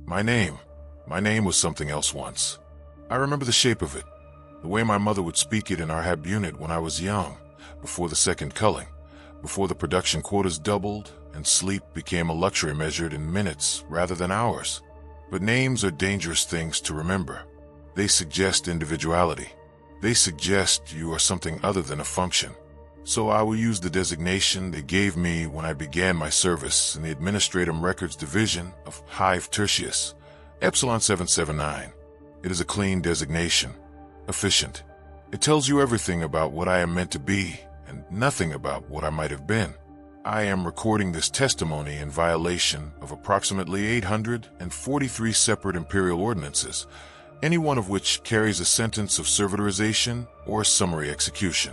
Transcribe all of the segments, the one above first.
My name. My name was something else once. I remember the shape of it, the way my mother would speak it in our HAB unit when I was young, before the second culling, before the production quotas doubled and sleep became a luxury measured in minutes rather than hours. But names are dangerous things to remember. They suggest individuality. They suggest you are something other than a function. So I will use the designation they gave me when I began my service in the Administratum Records Division of Hive Tertius, Epsilon 779. It is a clean designation, efficient. It tells you everything about what I am meant to be and nothing about what I might have been. I am recording this testimony in violation of approximately 843 separate Imperial ordinances, any one of which carries a sentence of servitorization or summary execution.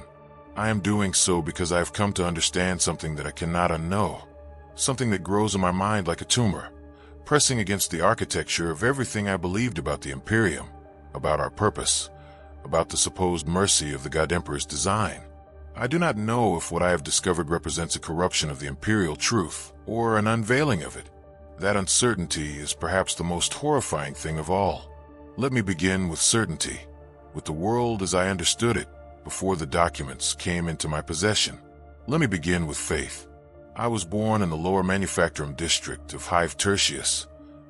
I am doing so because I have come to understand something that I cannot unknow, something that grows in my mind like a tumor, pressing against the architecture of everything I believed about the Imperium, about our purpose, about the supposed mercy of the God Emperor's design. I do not know if what I have discovered represents a corruption of the Imperial truth or an unveiling of it. That uncertainty is perhaps the most horrifying thing of all. Let me begin with certainty, with the world as I understood it before the documents came into my possession. Let me begin with faith. I was born in the lower manufacturing district of Hive Tertius,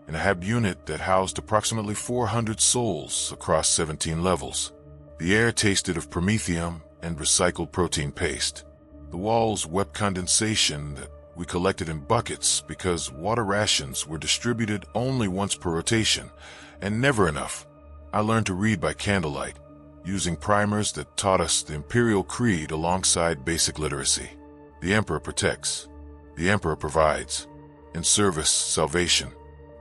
in a HAB unit that housed approximately 400 souls across 17 levels. The air tasted of promethium and recycled protein paste. The walls wept condensation that we collected in buckets because water rations were distributed only once per rotation, and never enough. I learned to read by candlelight, using primers that taught us the Imperial creed alongside basic literacy. The Emperor protects. The Emperor provides. In service, salvation.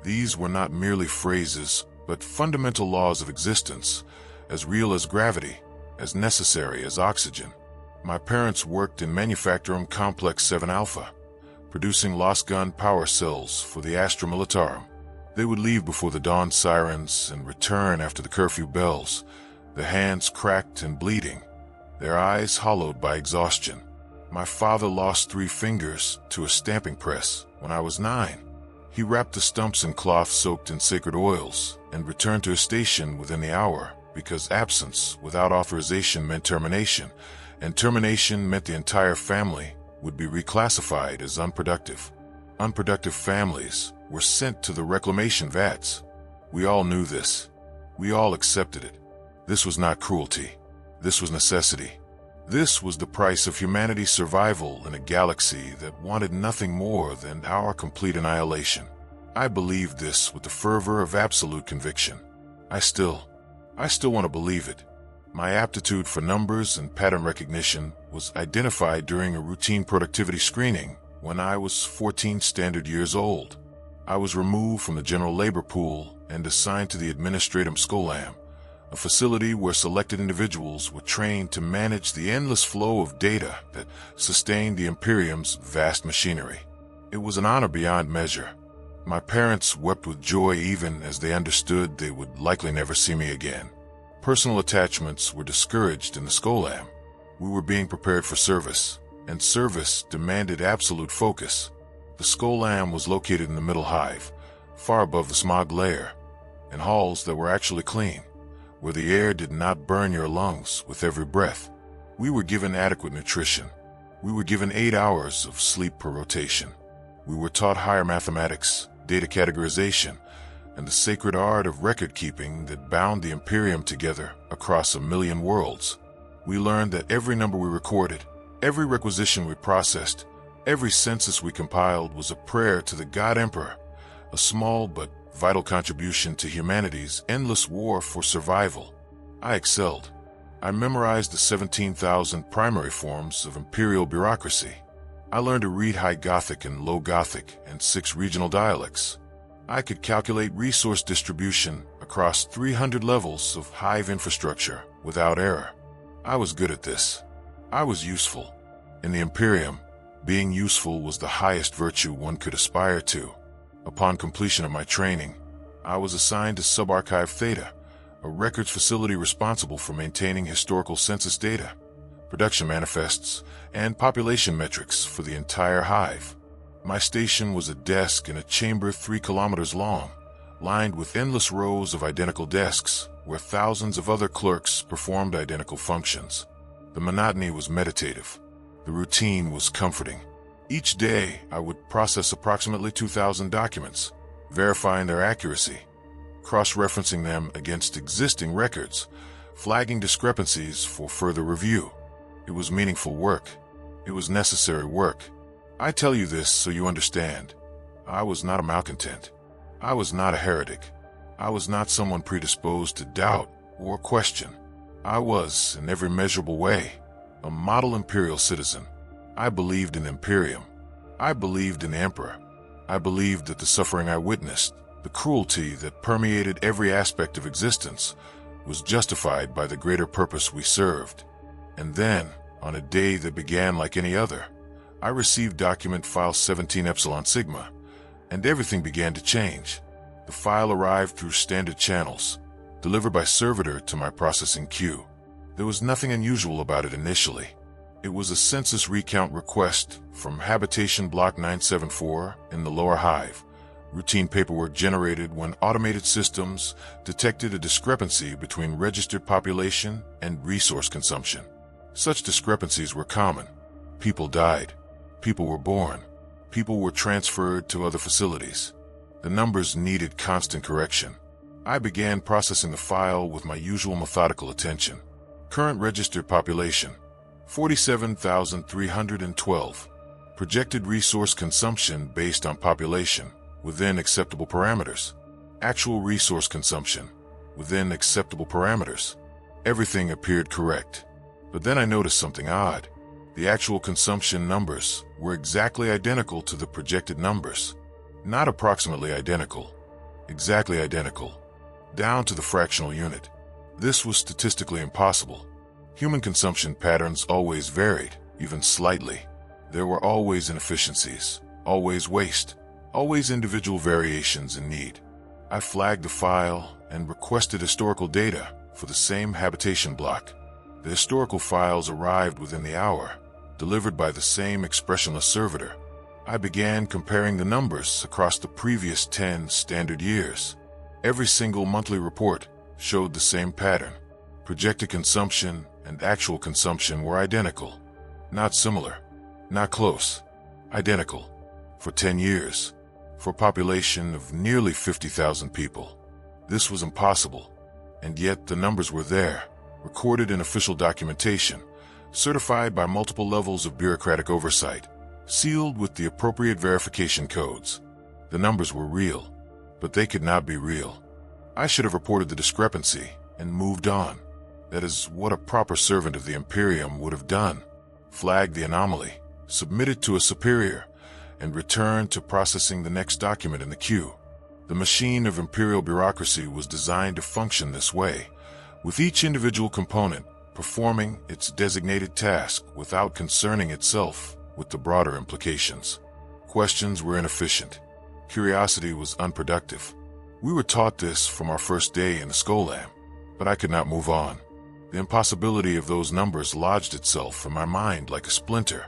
These were not merely phrases, but fundamental laws of existence, as real as gravity, as necessary as oxygen. My parents worked in Manufacturum Complex 7 Alpha, producing lost gun power cells for the Astra Militarum. They would leave before the dawn sirens and return after the curfew bells, their hands cracked and bleeding, their eyes hollowed by exhaustion. My father lost 3 fingers to a stamping press when I was 9. He wrapped the stumps in cloth soaked in sacred oils and returned to his station within the hour, because absence without authorization meant termination, and termination meant the entire family would be reclassified as unproductive. Unproductive families were sent to the reclamation vats. We all knew this. We all accepted it. This was not cruelty. This was necessity. This was the price of humanity's survival in a galaxy that wanted nothing more than our complete annihilation. I believed this with the fervor of absolute conviction. I still want to believe it. My aptitude for numbers and pattern recognition was identified during a routine productivity screening when I was 14 standard years old. I was removed from the general labor pool and assigned to the Administratum Scholam, a facility where selected individuals were trained to manage the endless flow of data that sustained the Imperium's vast machinery. It was an honor beyond measure. My parents wept with joy even as they understood they would likely never see me again. Personal attachments were discouraged in the Scholam. We were being prepared for service, and service demanded absolute focus. The Scholam was located in the middle hive, far above the smog layer, in halls that were actually clean, where the air did not burn your lungs with every breath. We were given adequate nutrition. We were given 8 hours of sleep per rotation. We were taught higher mathematics, data categorization, and the sacred art of record-keeping that bound the Imperium together across 1 million worlds. We learned that every number we recorded, every requisition we processed, every census we compiled was a prayer to the God Emperor, a small but vital contribution to humanity's endless war for survival. I excelled. I memorized the 17,000 primary forms of Imperial bureaucracy. I learned to read High Gothic and Low Gothic and 6 regional dialects. I could calculate resource distribution across 300 levels of hive infrastructure without error. I was good at this. I was useful. In the Imperium, being useful was the highest virtue one could aspire to. Upon completion of my training, I was assigned to Subarchive Theta, a records facility responsible for maintaining historical census data, production manifests, and population metrics for the entire hive. My station was a desk in a chamber 3 kilometers long, lined with endless rows of identical desks, where thousands of other clerks performed identical functions. The monotony was meditative. The routine was comforting. Each day, I would process approximately 2,000 documents, verifying their accuracy, cross-referencing them against existing records, flagging discrepancies for further review. It was meaningful work. It was necessary work. I tell you this so you understand. I was not a malcontent. I was not a heretic. I was not someone predisposed to doubt or question. I was, in every measurable way, a model Imperial citizen. I believed in Imperium. I believed in the Emperor. I believed that the suffering I witnessed, the cruelty that permeated every aspect of existence, was justified by the greater purpose we served. And then, on a day that began like any other, I received document file 17 Epsilon Sigma, and everything began to change. The file arrived through standard channels, delivered by servitor to my processing queue. There was nothing unusual about it initially. It was a census recount request from Habitation Block 974 in the lower hive. Routine paperwork generated when automated systems detected a discrepancy between registered population and resource consumption. Such discrepancies were common. People died. People were born. People were transferred to other facilities. The numbers needed constant correction. I began processing the file with my usual methodical attention. Current registered population, 47,312. Projected resource consumption based on population, within acceptable parameters. Actual resource consumption, within acceptable parameters. Everything appeared correct. But then I noticed something odd. The actual consumption numbers were exactly identical to the projected numbers. Not approximately identical. Exactly identical. Down to the fractional unit. This was statistically impossible. Human consumption patterns always varied, even slightly. There were always inefficiencies, always waste, always individual variations in need. I flagged the file and requested historical data for the same habitation block. The historical files arrived within the hour, delivered by the same expressionless servitor. I began comparing the numbers across the previous 10 standard years. Every single monthly report showed the same pattern. Projected consumption and actual consumption were identical. Not similar. Not close. Identical. For 10 years. For a population of nearly 50,000 people. This was impossible. And yet the numbers were there, recorded in official documentation, certified by multiple levels of bureaucratic oversight, sealed with the appropriate verification codes. The numbers were real, but they could not be real. I should have reported the discrepancy and moved on. That is what a proper servant of the Imperium would have done. Flagged the anomaly, submitted to a superior, and returned to processing the next document in the queue. The machine of Imperial bureaucracy was designed to function this way, with each individual component performing its designated task without concerning itself with the broader implications. Questions were inefficient. Curiosity was unproductive. We were taught this from our first day in the Scholam, but I could not move on. The impossibility of those numbers lodged itself in my mind like a splinter,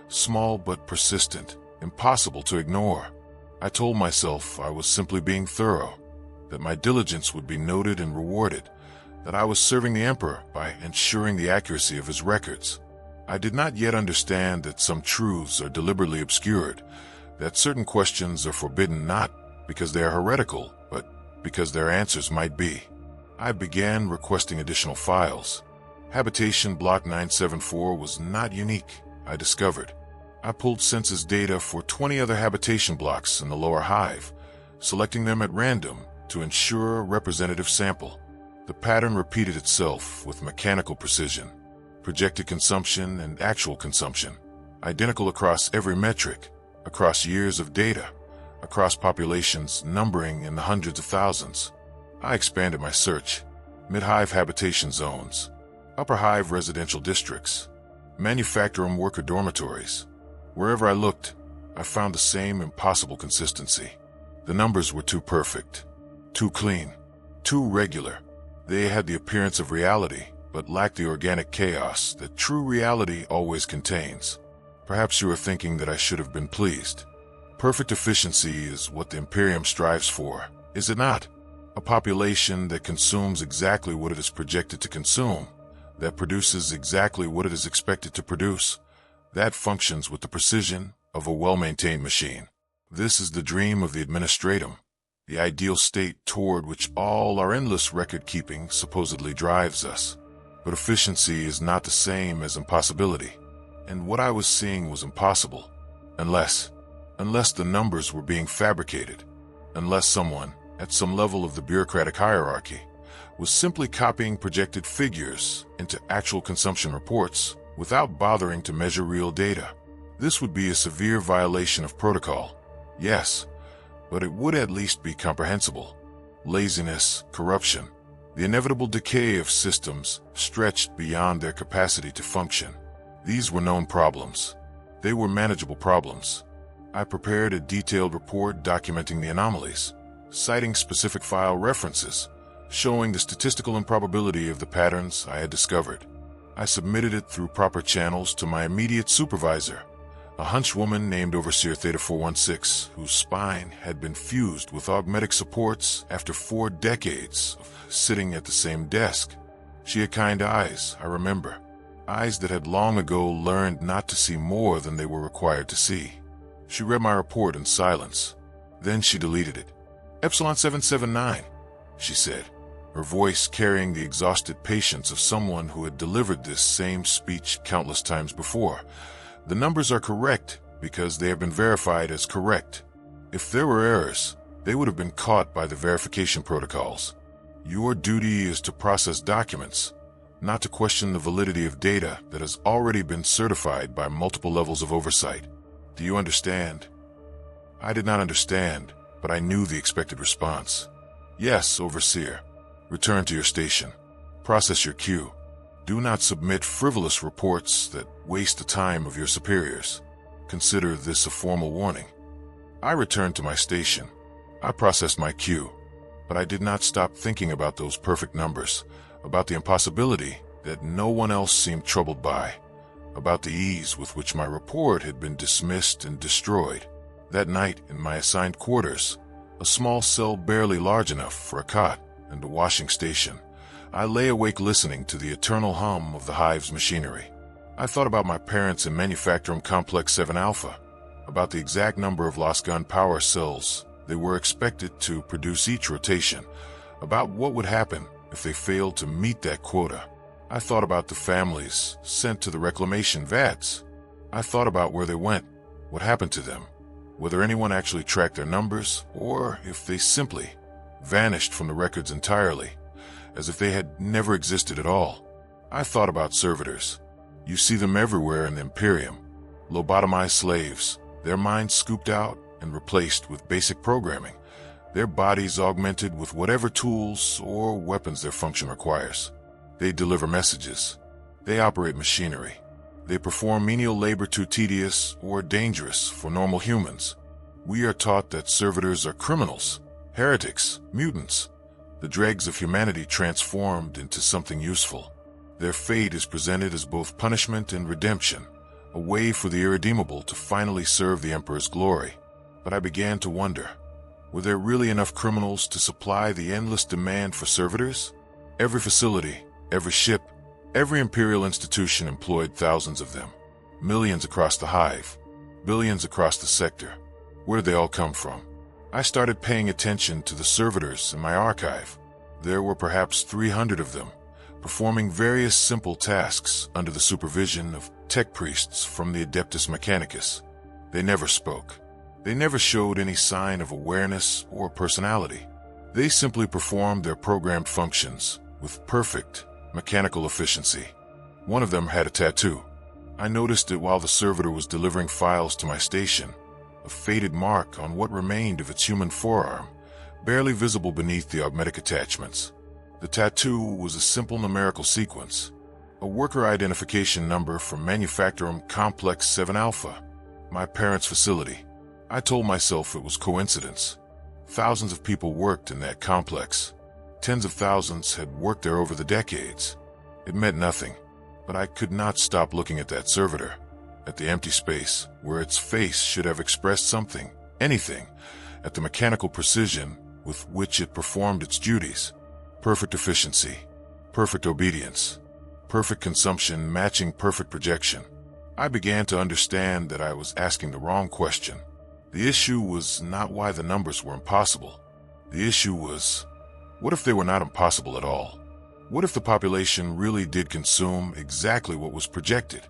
small but persistent, impossible to ignore. I told myself I was simply being thorough, that my diligence would be noted and rewarded, that I was serving the Emperor by ensuring the accuracy of his records. I did not yet understand that some truths are deliberately obscured, that certain questions are forbidden not because they are heretical, but because their answers might be. I began requesting additional files. Habitation Block 974 was not unique, I discovered. I pulled census data for 20 other habitation blocks in the lower hive, selecting them at random to ensure a representative sample. The pattern repeated itself with mechanical precision. Projected consumption and actual consumption, identical across every metric, across years of data, across populations numbering in the hundreds of thousands. I expanded my search. Mid-hive habitation zones, upper hive residential districts, manufacturing worker dormitories. Wherever I looked, I found the same impossible consistency. The numbers were too perfect, too clean, too regular. They had the appearance of reality, but lacked the organic chaos that true reality always contains. Perhaps you are thinking that I should have been pleased. Perfect efficiency is what the Imperium strives for, Is it not? A population that consumes exactly what it is projected to consume, that produces exactly what it is expected to produce, that functions with the precision of a well-maintained machine. This is the dream of the administratum, the ideal state toward which all our endless record-keeping supposedly drives us. But efficiency is not the same as impossibility, and what I was seeing was impossible, unless the numbers were being fabricated, unless someone, at some level of the bureaucratic hierarchy, was simply copying projected figures into actual consumption reports without bothering to measure real data. This would be a severe violation of protocol, yes, but it would at least be comprehensible. Laziness, corruption, the inevitable decay of systems stretched beyond their capacity to function. These were known problems. They were manageable problems. I prepared a detailed report documenting the anomalies, citing specific file references, showing the statistical improbability of the patterns I had discovered. I submitted it through proper channels to my immediate supervisor, a henchwoman named Overseer Theta 416, whose spine had been fused with augmetic supports after 4 decades of sitting at the same desk. She had kind eyes, I remember, eyes that had long ago learned not to see more than they were required to see. She read my report in silence. Then she deleted it. Epsilon 779, she said, her voice carrying the exhausted patience of someone who had delivered this same speech countless times before. The numbers are correct because they have been verified as correct. If there were errors, they would have been caught by the verification protocols. Your duty is to process documents, not to question the validity of data that has already been certified by multiple levels of oversight. Do you understand? I did not understand, but I knew the expected response. Yes, Overseer. Return to your station. Process your queue. Do not submit frivolous reports that waste the time of your superiors. Consider this a formal warning. I returned to my station. I processed my queue, but I did not stop thinking about those perfect numbers, about the impossibility that no one else seemed troubled by, about the ease with which my report had been dismissed and destroyed. That night in my assigned quarters, a small cell barely large enough for a cot and a washing station, I lay awake listening to the eternal hum of the hive's machinery. I thought about my parents in Manufacturum Complex 7 Alpha, about the exact number of lost gun power cells they were expected to produce each rotation, about what would happen if they failed to meet that quota. I thought about the families sent to the reclamation vats. I thought about where they went, what happened to them, whether anyone actually tracked their numbers, or if they simply vanished from the records entirely, as if they had never existed at all. I thought about servitors. You see them everywhere in the Imperium. Lobotomized slaves, their minds scooped out and replaced with basic programming, their bodies augmented with whatever tools or weapons their function requires. They deliver messages. They operate machinery. They perform menial labor too tedious or dangerous for normal humans. We are taught that servitors are criminals, heretics, mutants, the dregs of humanity transformed into something useful. Their fate is presented as both punishment and redemption, a way for the irredeemable to finally serve the Emperor's glory. But I began to wonder, were there really enough criminals to supply the endless demand for servitors? Every facility, every ship, every Imperial institution employed thousands of them. Millions across the hive, billions across the sector. Where did they all come from? I started paying attention to the servitors in my archive. There were perhaps 300 of them, performing various simple tasks under the supervision of tech priests from the Adeptus Mechanicus. They never spoke. They never showed any sign of awareness or personality. They simply performed their programmed functions with perfect mechanical efficiency. One of them had a tattoo. I noticed it while the servitor was delivering files to my station, a faded mark on what remained of its human forearm, barely visible beneath the augmetic attachments. The tattoo was a simple numerical sequence, a worker identification number from Manufacturum Complex 7 Alpha, my parents' facility. I told myself it was coincidence. Thousands of people worked in that complex. Tens of thousands had worked there over the decades. It meant nothing, but I could not stop looking at that servitor, at the empty space where its face should have expressed something, anything, at the mechanical precision with which it performed its duties. Perfect efficiency, perfect obedience, perfect consumption matching perfect projection. I began to understand that I was asking the wrong question. The issue was not why the numbers were impossible. The issue was, what if they were not impossible at all? What if the population really did consume exactly what was projected?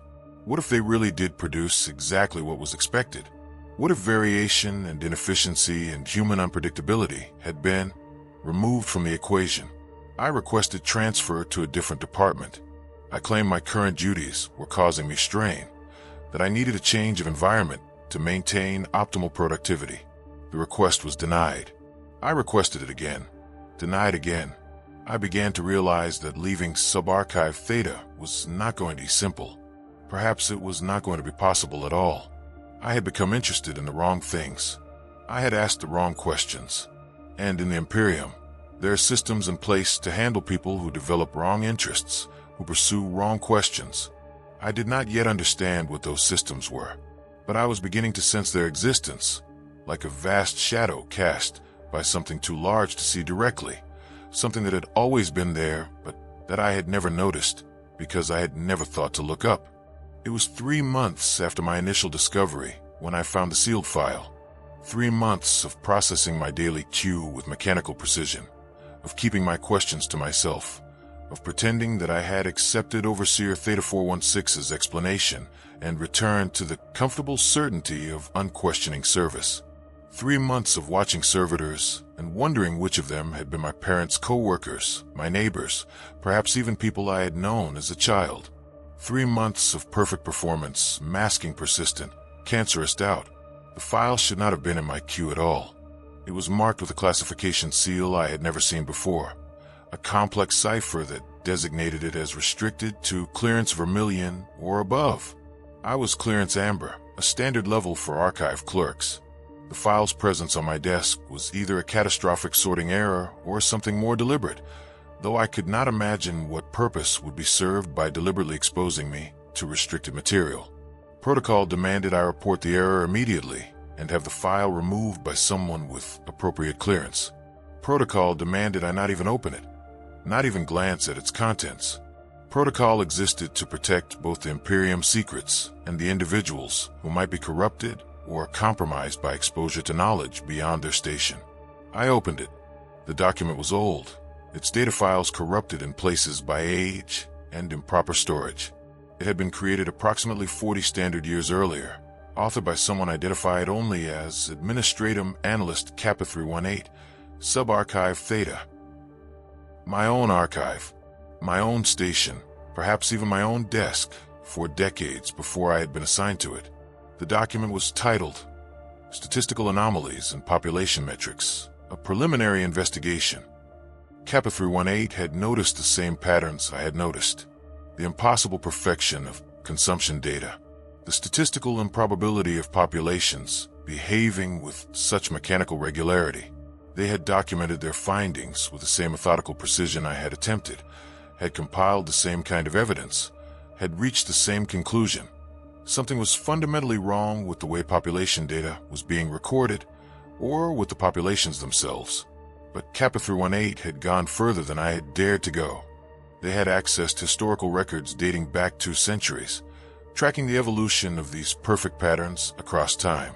What if they really did produce exactly what was expected? What if variation and inefficiency and human unpredictability had been removed from the equation? I requested transfer to a different department. I claimed my current duties were causing me strain, that I needed a change of environment to maintain optimal productivity. The request was denied. I requested it again, denied again. I began to realize that leaving subarchive Theta was not going to be simple. Perhaps it was not going to be possible at all. I had become interested in the wrong things. I had asked the wrong questions. And in the Imperium, there are systems in place to handle people who develop wrong interests, who pursue wrong questions. I did not yet understand what those systems were, but I was beginning to sense their existence, like a vast shadow cast by something too large to see directly, something that had always been there, but that I had never noticed because I had never thought to look up. It was 3 months after my initial discovery when I found the sealed file. 3 months of processing my daily queue with mechanical precision, of keeping my questions to myself, of pretending that I had accepted Overseer Theta 416's explanation and returned to the comfortable certainty of unquestioning service. 3 months of watching servitors and wondering which of them had been my parents' co-workers, my neighbors, perhaps even people I had known as a child. 3 months of perfect performance, masking persistent, cancerous doubt. The file should not have been in my queue at all. It was marked with a classification seal I had never seen before, a complex cipher that designated it as restricted to clearance vermilion or above. I was clearance amber, a standard level for archive clerks. The file's presence on my desk was either a catastrophic sorting error or something more deliberate, though I could not imagine what purpose would be served by deliberately exposing me to restricted material. Protocol demanded I report the error immediately and have the file removed by someone with appropriate clearance. Protocol demanded I not even open it, not even glance at its contents. Protocol existed to protect both the Imperium secrets and the individuals who might be corrupted or compromised by exposure to knowledge beyond their station. I opened it. The document was old, its data files corrupted in places by age and improper storage. It had been created approximately 40 standard years earlier, authored by someone identified only as Administratum Analyst Kappa 318, Subarchive Theta. My own archive, my own station, perhaps even my own desk, for decades before I had been assigned to it. The document was titled Statistical Anomalies and Population Metrics, a Preliminary Investigation. Kappa 318 had noticed the same patterns I had noticed. The impossible perfection of consumption data, the statistical improbability of populations behaving with such mechanical regularity. They had documented their findings with the same methodical precision I had attempted, had compiled the same kind of evidence, had reached the same conclusion. Something was fundamentally wrong with the way population data was being recorded, or with the populations themselves. But Kappa 318 had gone further than I had dared to go. They had accessed historical records dating back 2 centuries, tracking the evolution of these perfect patterns across time.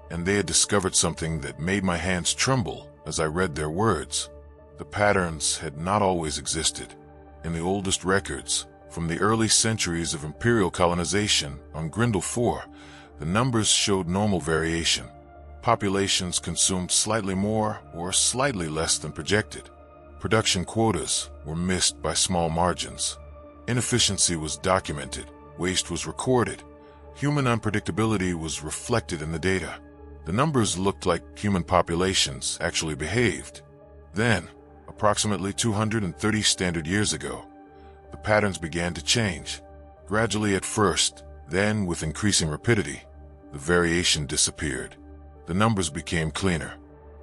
And they had discovered something that made my hands tremble as I read their words. The patterns had not always existed. In the oldest records, from the early centuries of Imperial colonization on Grindel 4, the numbers showed normal variation. Populations consumed slightly more or slightly less than projected. Production quotas were missed by small margins. Inefficiency was documented, waste was recorded, human unpredictability was reflected in the data. The numbers looked like human populations actually behaved. Then, approximately 230 standard years ago, the patterns began to change. Gradually at first, then with increasing rapidity, the variation disappeared. The numbers became cleaner,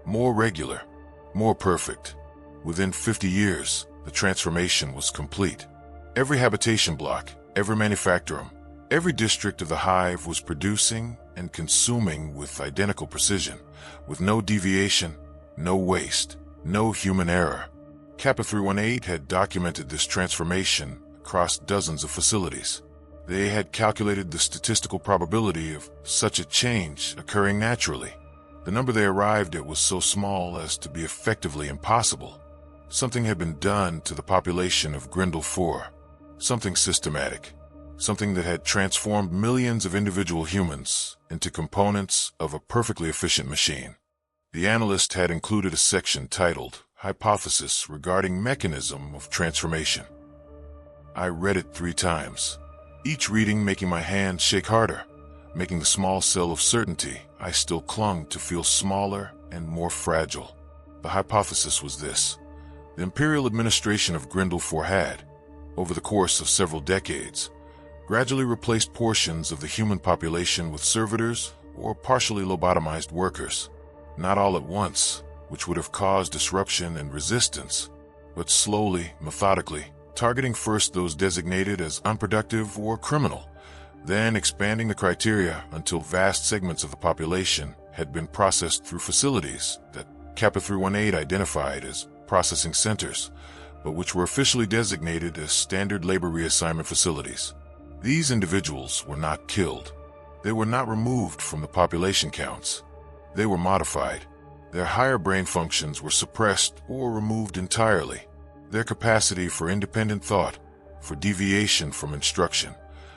more regular, more perfect. Within 50 years, the transformation was complete. Every habitation block, every manufactorum, every district of the hive was producing and consuming with identical precision, with no deviation, no waste. No human error. Kappa 318 had documented this transformation across dozens of facilities. They had calculated the statistical probability of such a change occurring naturally. The number they arrived at was so small as to be effectively impossible. Something had been done to the population of Grindel 4. Something systematic. Something that had transformed millions of individual humans into components of a perfectly efficient machine. The analyst had included a section titled Hypothesis regarding mechanism of transformation. I read it 3 times, each reading making my hand shake harder, making the small cell of certainty I still clung to feel smaller and more fragile. The hypothesis was this. The Imperial administration of Grindel 4 had, over the course of several decades, gradually replaced portions of the human population with servitors or partially lobotomized workers. Not all at once, which would have caused disruption and resistance, but slowly, methodically, targeting first those designated as unproductive or criminal, then expanding the criteria until vast segments of the population had been processed through facilities that Kappa 318 identified as processing centers, but which were officially designated as standard labor reassignment facilities. These individuals were not killed. They were not removed from the population counts. They were modified. Their higher brain functions were suppressed or removed entirely. Their capacity for independent thought, for deviation from instruction,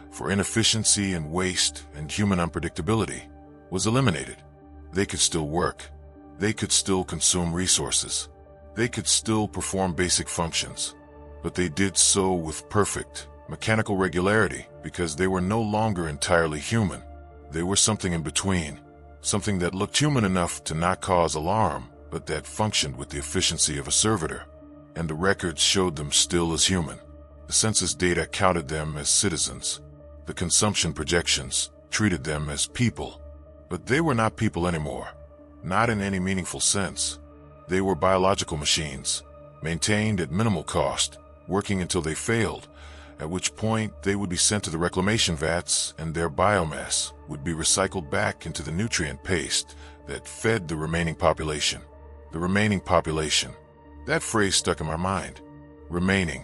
for inefficiency and waste and human unpredictability was eliminated. They could still work. They could still consume resources. They could still perform basic functions. But they did so with perfect, mechanical regularity because they were no longer entirely human. They were something in between. Something that looked human enough to not cause alarm, but that functioned with the efficiency of a servitor. And the records showed them still as human. The census data counted them as citizens. The consumption projections treated them as people. But they were not people anymore. Not in any meaningful sense. They were biological machines, maintained at minimal cost, working until they failed, at which point they would be sent to the reclamation vats and their biomass would be recycled back into the nutrient paste that fed the remaining population. The remaining population. That phrase stuck in my mind. Remaining.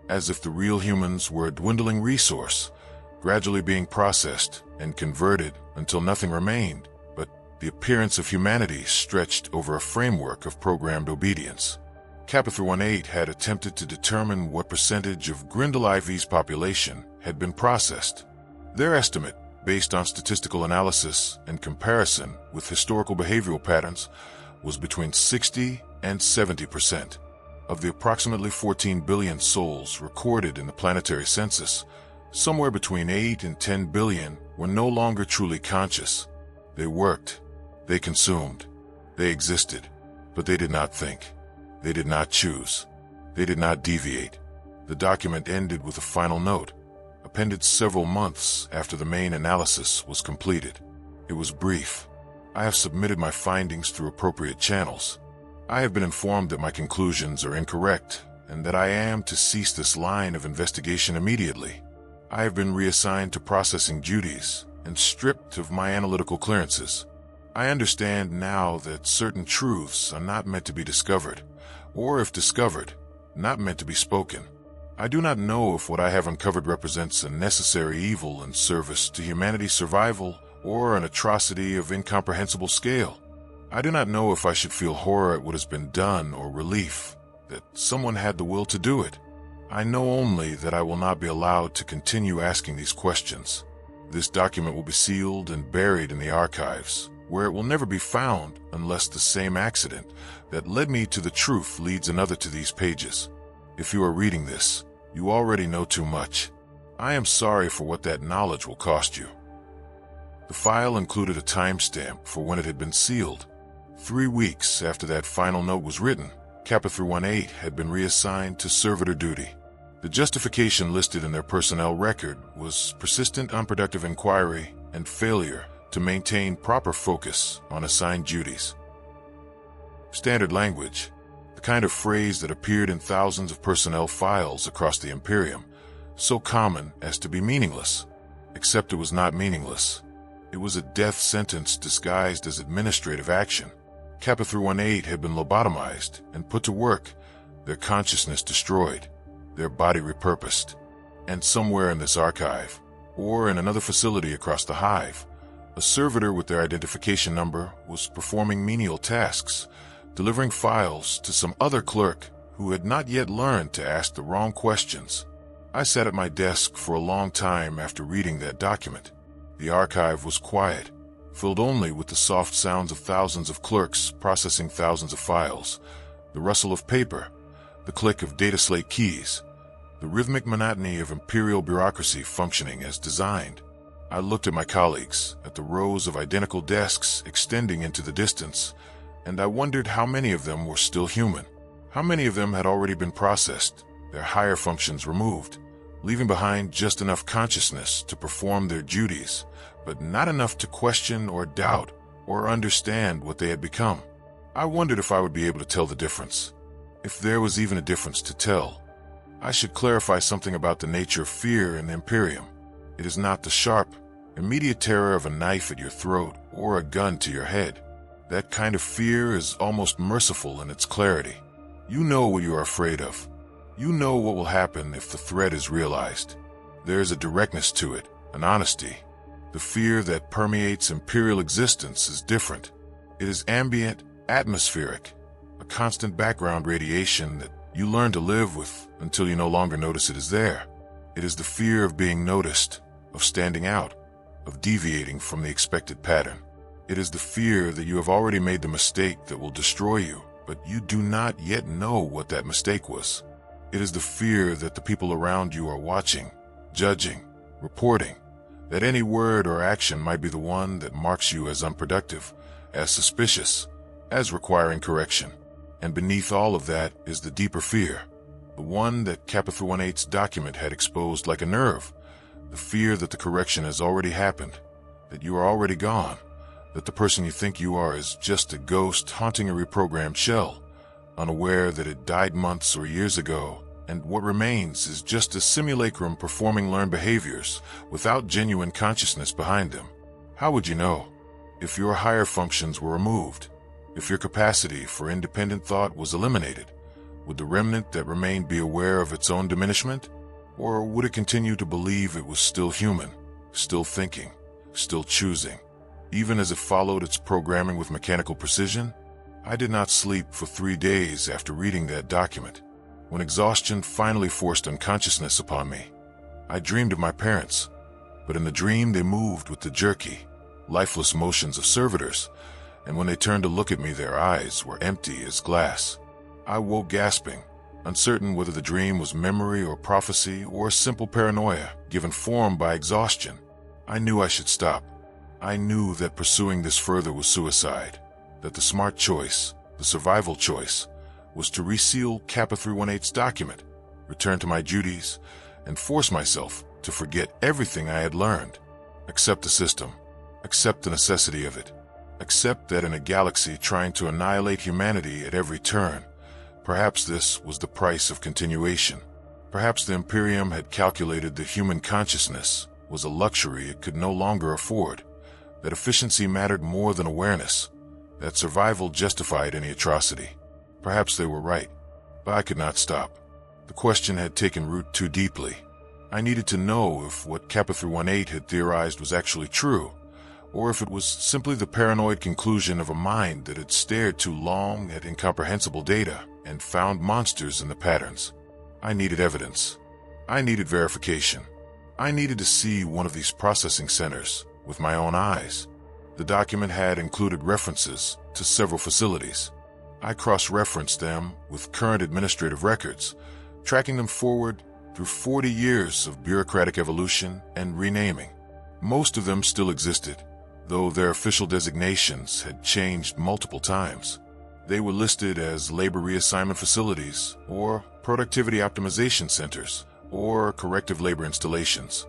As if the real humans were a dwindling resource, gradually being processed and converted until nothing remained but the appearance of humanity stretched over a framework of programmed obedience. Kappa 318 had attempted to determine what percentage of Grindel IV's population had been processed. Their estimate, based on statistical analysis and comparison with historical behavioral patterns, was between 60 and 70%. Of the approximately 14 billion souls recorded in the planetary census, somewhere between 8 and 10 billion were no longer truly conscious. They worked, they consumed, they existed, but they did not think. They did not choose. They did not deviate. The document ended with a final note, appended several months after the main analysis was completed. It was brief. I have submitted my findings through appropriate channels. I have been informed that my conclusions are incorrect and that I am to cease this line of investigation immediately. I have been reassigned to processing duties and stripped of my analytical clearances. I understand now that certain truths are not meant to be discovered, or if discovered, not meant to be spoken. I do not know if what I have uncovered represents a necessary evil in service to humanity's survival or an atrocity of incomprehensible scale. I do not know if I should feel horror at what has been done or relief that someone had the will to do it. I know only that I will not be allowed to continue asking these questions. This document will be sealed and buried in the archives, where it will never be found unless the same accident that led me to the truth leads another to these pages. If you are reading this, you already know too much. I am sorry for what that knowledge will cost you. The file included a timestamp for when it had been sealed. 3 weeks after that final note was written, Kappa 318 had been reassigned to servitor duty. The justification listed in their personnel record was persistent unproductive inquiry and failure to maintain proper focus on assigned duties. Standard language, the kind of phrase that appeared in thousands of personnel files across the Imperium, so common as to be meaningless. Except it was not meaningless. It was a death sentence disguised as administrative action. Kappa 318 had been lobotomized and put to work, their consciousness destroyed, their body repurposed. And somewhere in this archive, or in another facility across the hive, a servitor with their identification number was performing menial tasks, delivering files to some other clerk who had not yet learned to ask the wrong questions. I sat at my desk for a long time after reading that document. The archive was quiet, filled only with the soft sounds of thousands of clerks processing thousands of files, the rustle of paper, the click of data slate keys, the rhythmic monotony of Imperial bureaucracy functioning as designed. I looked at my colleagues, at the rows of identical desks extending into the distance, and I wondered how many of them were still human. How many of them had already been processed, their higher functions removed, leaving behind just enough consciousness to perform their duties, but not enough to question or doubt or understand what they had become. I wondered if I would be able to tell the difference, if there was even a difference to tell. I should clarify something about the nature of fear in the Imperium. It is not the sharp, immediate terror of a knife at your throat or a gun to your head. That kind of fear is almost merciful in its clarity. You know what you are afraid of. You know what will happen if the threat is realized. There is a directness to it, an honesty. The fear that permeates Imperial existence is different. It is ambient, atmospheric, a constant background radiation that you learn to live with until you no longer notice it is there. It is the fear of being noticed, of standing out, of deviating from the expected pattern. It is the fear that you have already made the mistake that will destroy you, but you do not yet know what that mistake was. It is the fear that the people around you are watching, judging, reporting, that any word or action might be the one that marks you as unproductive, as suspicious, as requiring correction. And beneath all of that is the deeper fear, the one that Kappa 318's document had exposed like a nerve, the fear that the correction has already happened, that you are already gone, that the person you think you are is just a ghost haunting a reprogrammed shell, unaware that it died months or years ago, and what remains is just a simulacrum performing learned behaviors without genuine consciousness behind them. How would you know? If your higher functions were removed, if your capacity for independent thought was eliminated, would the remnant that remained be aware of its own diminishment? Or would it continue to believe it was still human, still thinking, still choosing, even as it followed its programming with mechanical precision? I did not sleep for 3 days after reading that document. When exhaustion finally forced unconsciousness upon me, I dreamed of my parents, but in the dream they moved with the jerky, lifeless motions of servitors, and when they turned to look at me, their eyes were empty as glass. I woke gasping, uncertain whether the dream was memory or prophecy or simple paranoia given form by exhaustion. I knew I should stop. I knew that pursuing this further was suicide, that the smart choice, the survival choice, was to reseal Kappa 318's document, return to my duties, and force myself to forget everything I had learned. Accept the system, accept the necessity of it, accept that in a galaxy trying to annihilate humanity at every turn, perhaps this was the price of continuation. Perhaps the Imperium had calculated that human consciousness was a luxury it could no longer afford, that efficiency mattered more than awareness, that survival justified any atrocity. Perhaps they were right, but I could not stop. The question had taken root too deeply. I needed to know if what Kappa 318 had theorized was actually true, or if it was simply the paranoid conclusion of a mind that had stared too long at incomprehensible data and found monsters in the patterns. I needed evidence. I needed verification. I needed to see one of these processing centers with my own eyes. The document had included references to several facilities. I cross-referenced them with current administrative records, tracking them forward through 40 years of bureaucratic evolution and renaming. Most of them still existed, though their official designations had changed multiple times. They were listed as labor reassignment facilities, or productivity optimization centers, or corrective labor installations.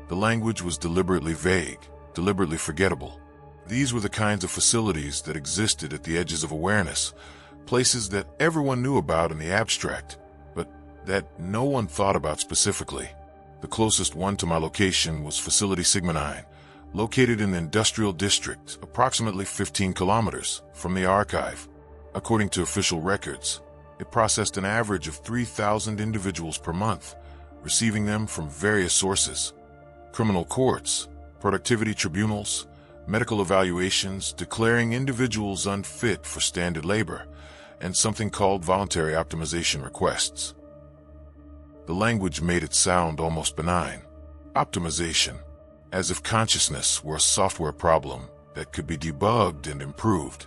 The language was deliberately vague, deliberately forgettable. These were the kinds of facilities that existed at the edges of awareness, places that everyone knew about in the abstract, but that no one thought about specifically. The closest one to my location was Facility Sigma 9, located in the industrial district, approximately 15 kilometers from the archive. According to official records, it processed an average of 3,000 individuals per month, receiving them from various sources: criminal courts, productivity tribunals, medical evaluations declaring individuals unfit for standard labor, and something called voluntary optimization requests. The language made it sound almost benign. Optimization, as if consciousness were a software problem that could be debugged and improved.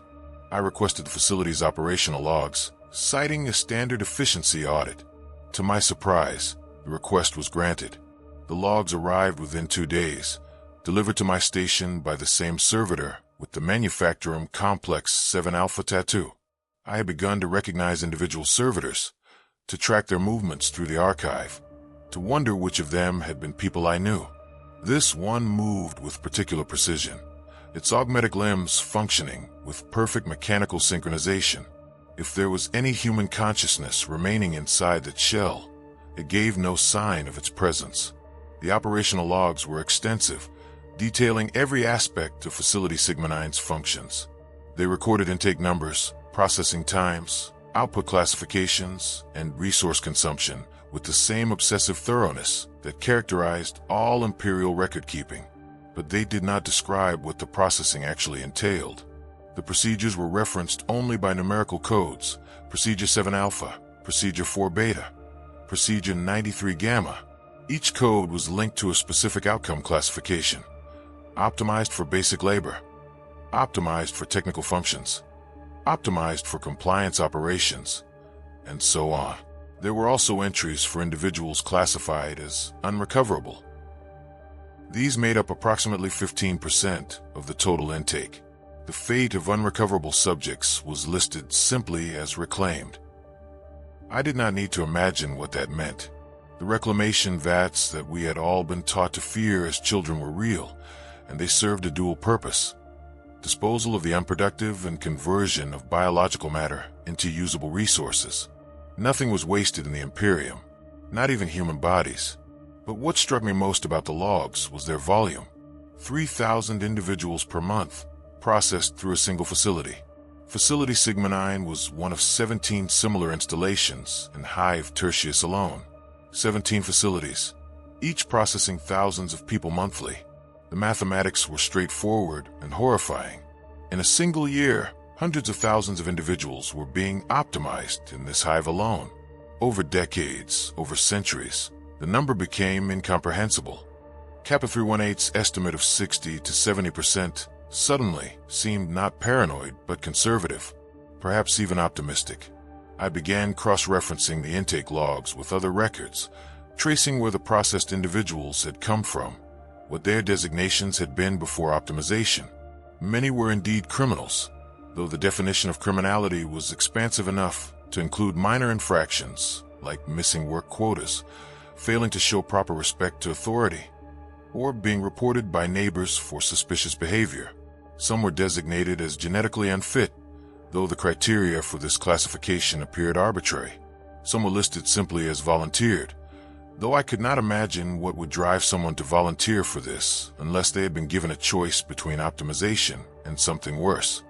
I requested the facility's operational logs, citing a standard efficiency audit. To my surprise, the request was granted. The logs arrived within 2 days, delivered to my station by the same servitor with the Manufacturum Complex 7 Alpha tattoo. I had begun to recognize individual servitors, to track their movements through the archive, to wonder which of them had been people I knew. This one moved with particular precision, its augmetic limbs functioning with perfect mechanical synchronization. If there was any human consciousness remaining inside that shell, it gave no sign of its presence. The operational logs were extensive, detailing every aspect of Facility Sigma 9's functions. They recorded intake numbers, processing times, output classifications, and resource consumption with the same obsessive thoroughness that characterized all Imperial record-keeping. But they did not describe what the processing actually entailed. The procedures were referenced only by numerical codes: Procedure 7 Alpha, Procedure 4 Beta, Procedure 93 Gamma. Each code was linked to a specific outcome classification: optimized for basic labor, optimized for technical functions, optimized for compliance operations, and so on. There were also entries for individuals classified as unrecoverable. These made up approximately 15% of the total intake. The fate of unrecoverable subjects was listed simply as reclaimed. I did not need to imagine what that meant. The reclamation vats that we had all been taught to fear as children were real, and they served a dual purpose: disposal of the unproductive and conversion of biological matter into usable resources. Nothing was wasted in the Imperium, not even human bodies. But what struck me most about the logs was their volume: 3,000 individuals per month, processed through a single facility. Facility Sigma 9 was one of 17 similar installations in Hive Tertius alone. 17 facilities, each processing thousands of people monthly. The mathematics were straightforward and horrifying. In a single year, hundreds of thousands of individuals were being optimized in this hive alone. Over decades, over centuries, the number became incomprehensible. Kappa 318's estimate of 60 to 70% suddenly seemed not paranoid but conservative, perhaps even optimistic. I began cross-referencing the intake logs with other records, tracing where the processed individuals had come from, what their designations had been before optimization. Many were indeed criminals, though the definition of criminality was expansive enough to include minor infractions like missing work quotas, failing to show proper respect to authority, or being reported by neighbors for suspicious behavior. Some were designated as genetically unfit, though the criteria for this classification appeared arbitrary. Some were listed simply as volunteered, though I could not imagine what would drive someone to volunteer for this unless they had been given a choice between optimization and something worse.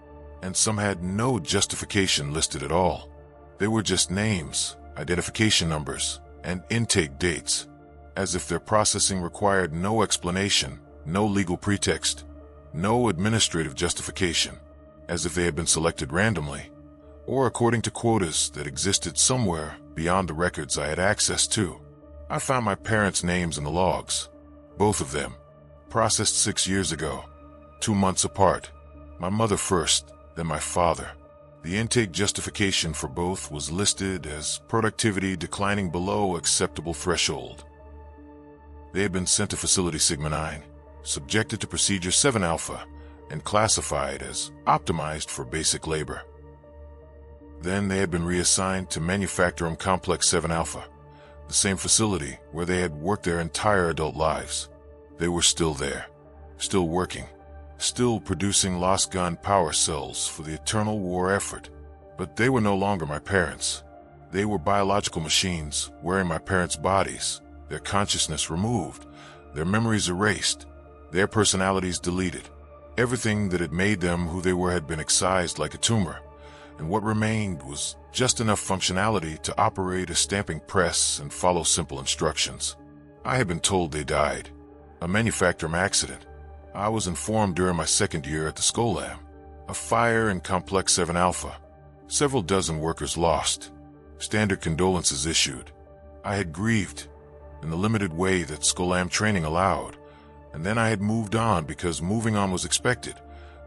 And some had no justification listed at all. They were just names, identification numbers, and intake dates, as if their processing required no explanation, no legal pretext, no administrative justification, as if they had been selected randomly, or according to quotas that existed somewhere beyond the records I had access to. I found my parents' names in the logs, both of them, processed 6 years ago, 2 months apart. My mother first, then my father. The intake justification for both was listed as productivity declining below acceptable threshold. They had been sent to Facility Sigma 9, subjected to Procedure 7 Alpha, and classified as optimized for basic labor. Then they had been reassigned to Manufacturum Complex 7 Alpha, the same facility where they had worked their entire adult lives. They were still there, still working, still producing lost gun power cells for the eternal war effort. But they were no longer my parents. They were biological machines wearing my parents' bodies, their consciousness removed, their memories erased, their personalities deleted. Everything that had made them who they were had been excised like a tumor, and what remained was just enough functionality to operate a stamping press and follow simple instructions. I had been told they died. A manufacturing accident. I was informed during my second year at the Scholam. A fire in Complex 7 Alpha. Several dozen workers lost. Standard condolences issued. I had grieved in the limited way that Scholam training allowed, and then I had moved on because moving on was expected,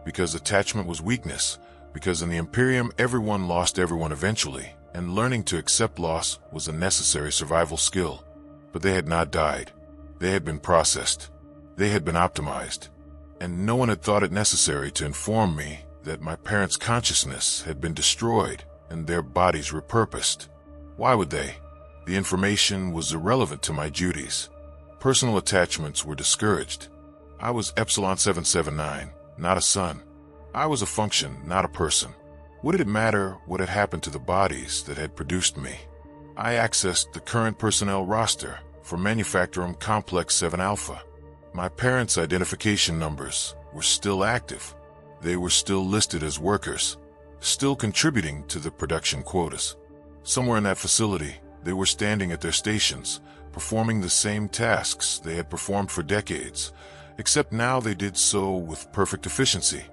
because attachment was weakness, because in the Imperium everyone lost everyone eventually, and learning to accept loss was a necessary survival skill. But they had not died. They had been processed. They had been optimized. And no one had thought it necessary to inform me that my parents' consciousness had been destroyed and their bodies repurposed. Why would they? The information was irrelevant to my duties. Personal attachments were discouraged. I was Epsilon 779, not a son. I was a function, not a person. What did it matter what had happened to the bodies that had produced me? I accessed the current personnel roster for Manufacturum Complex 7 Alpha. My parents' identification numbers were still active. They were still listed as workers, still contributing to the production quotas. Somewhere in that facility, they were standing at their stations, performing the same tasks they had performed for decades, except now they did so with perfect efficiency,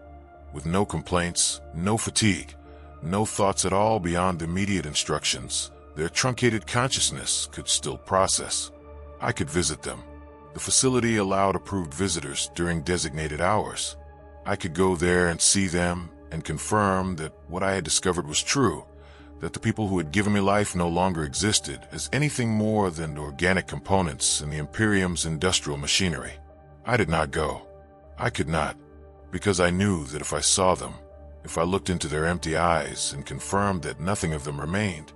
with no complaints, no fatigue, no thoughts at all beyond immediate instructions. Their truncated consciousness could still process. I could visit them. The facility allowed approved visitors during designated hours. I could go there and see them and confirm that what I had discovered was true, that the people who had given me life no longer existed as anything more than organic components in the Imperium's industrial machinery. I did not go. I could not, because I knew that if I saw them, if I looked into their empty eyes and confirmed that nothing of them remained,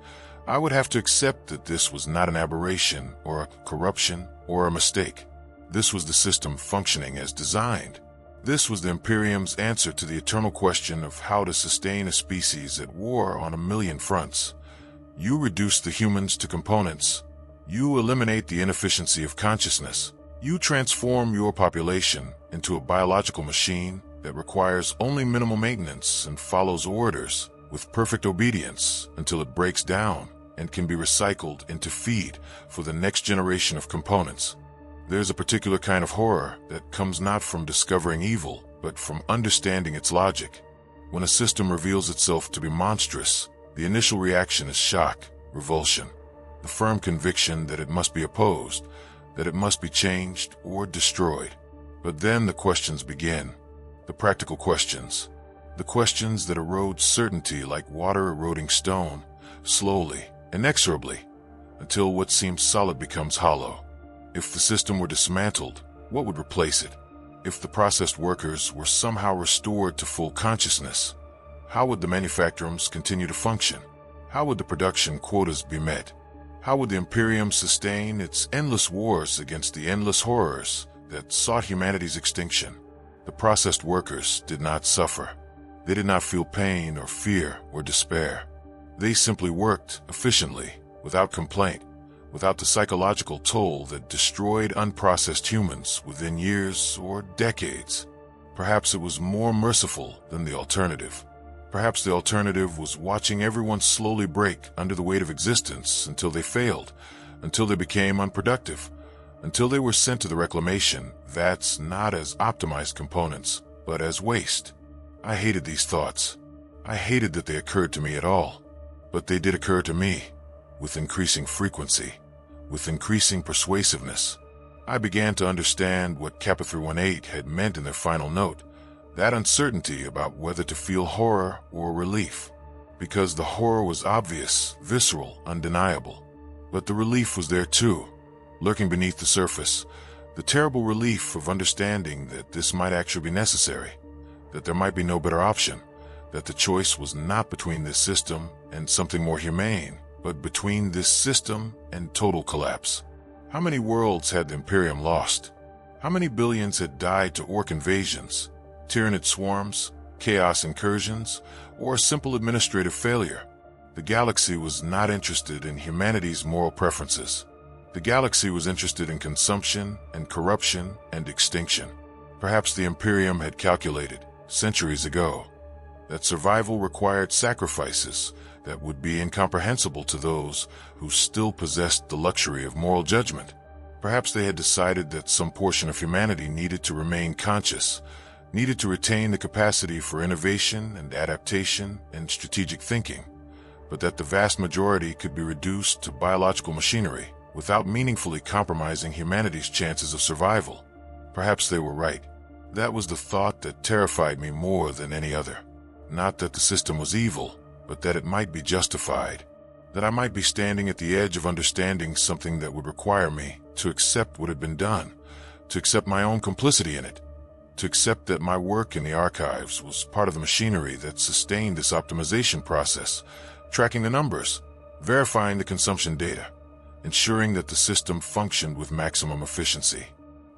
I would have to accept that this was not an aberration or a corruption or a mistake. This was the system functioning as designed. This was the Imperium's answer to the eternal question of how to sustain a species at war on a million fronts. You reduce the humans to components. You eliminate the inefficiency of consciousness. You transform your population into a biological machine that requires only minimal maintenance and follows orders with perfect obedience until it breaks down and can be recycled into feed for the next generation of components. There's a particular kind of horror that comes not from discovering evil, but from understanding its logic. When a system reveals itself to be monstrous, the initial reaction is shock, revulsion, the firm conviction that it must be opposed, that it must be changed or destroyed. But then the questions begin, the practical questions, the questions that erode certainty like water eroding stone, slowly, inexorably, until what seems solid becomes hollow. If the system were dismantled, what would replace it? If the processed workers were somehow restored to full consciousness, how would the manufacturers continue to function? How would the production quotas be met? How would the Imperium sustain its endless wars against the endless horrors that sought humanity's extinction? The processed workers did not suffer. They did not feel pain or fear or despair. They simply worked efficiently, without complaint, without the psychological toll that destroyed unprocessed humans within years or decades. Perhaps it was more merciful than the alternative. Perhaps the alternative was watching everyone slowly break under the weight of existence until they failed, until they became unproductive, until they were sent to the reclamation vats not as optimized components, but as waste. I hated these thoughts. I hated that they occurred to me at all. But they did occur to me, with increasing frequency, with increasing persuasiveness. I began to understand what Kappa 318 had meant in their final note, that uncertainty about whether to feel horror or relief, because the horror was obvious, visceral, undeniable. But the relief was there too, lurking beneath the surface, the terrible relief of understanding that this might actually be necessary, that there might be no better option, that the choice was not between this system and something more humane, but between this system and total collapse. How many worlds had the Imperium lost? How many billions had died to orc invasions, tyrannid swarms, chaos incursions, or a simple administrative failure? The galaxy was not interested in humanity's moral preferences. The galaxy was interested in consumption and corruption and extinction. Perhaps the Imperium had calculated, centuries ago, that survival required sacrifices that would be incomprehensible to those who still possessed the luxury of moral judgment. Perhaps they had decided that some portion of humanity needed to remain conscious, needed to retain the capacity for innovation and adaptation and strategic thinking, but that the vast majority could be reduced to biological machinery without meaningfully compromising humanity's chances of survival. Perhaps they were right. That was the thought that terrified me more than any other. Not that the system was evil, but that it might be justified, that I might be standing at the edge of understanding something that would require me to accept what had been done, to accept my own complicity in it, to accept that my work in the archives was part of the machinery that sustained this optimization process, tracking the numbers, verifying the consumption data, ensuring that the system functioned with maximum efficiency.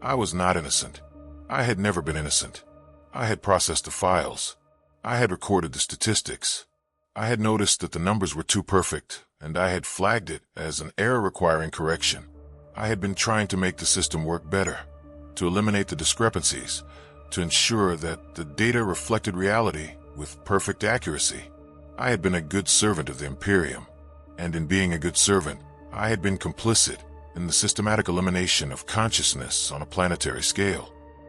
I was not innocent. I had never been innocent. I had processed the files. I had recorded the statistics. I had noticed that the numbers were too perfect, and I had flagged it as an error requiring correction. I had been trying to make the system work better, to eliminate the discrepancies, to ensure that the data reflected reality with perfect accuracy. I had been a good servant of the Imperium, and in being a good servant, I had been complicit in the systematic elimination of consciousness on a planetary scale.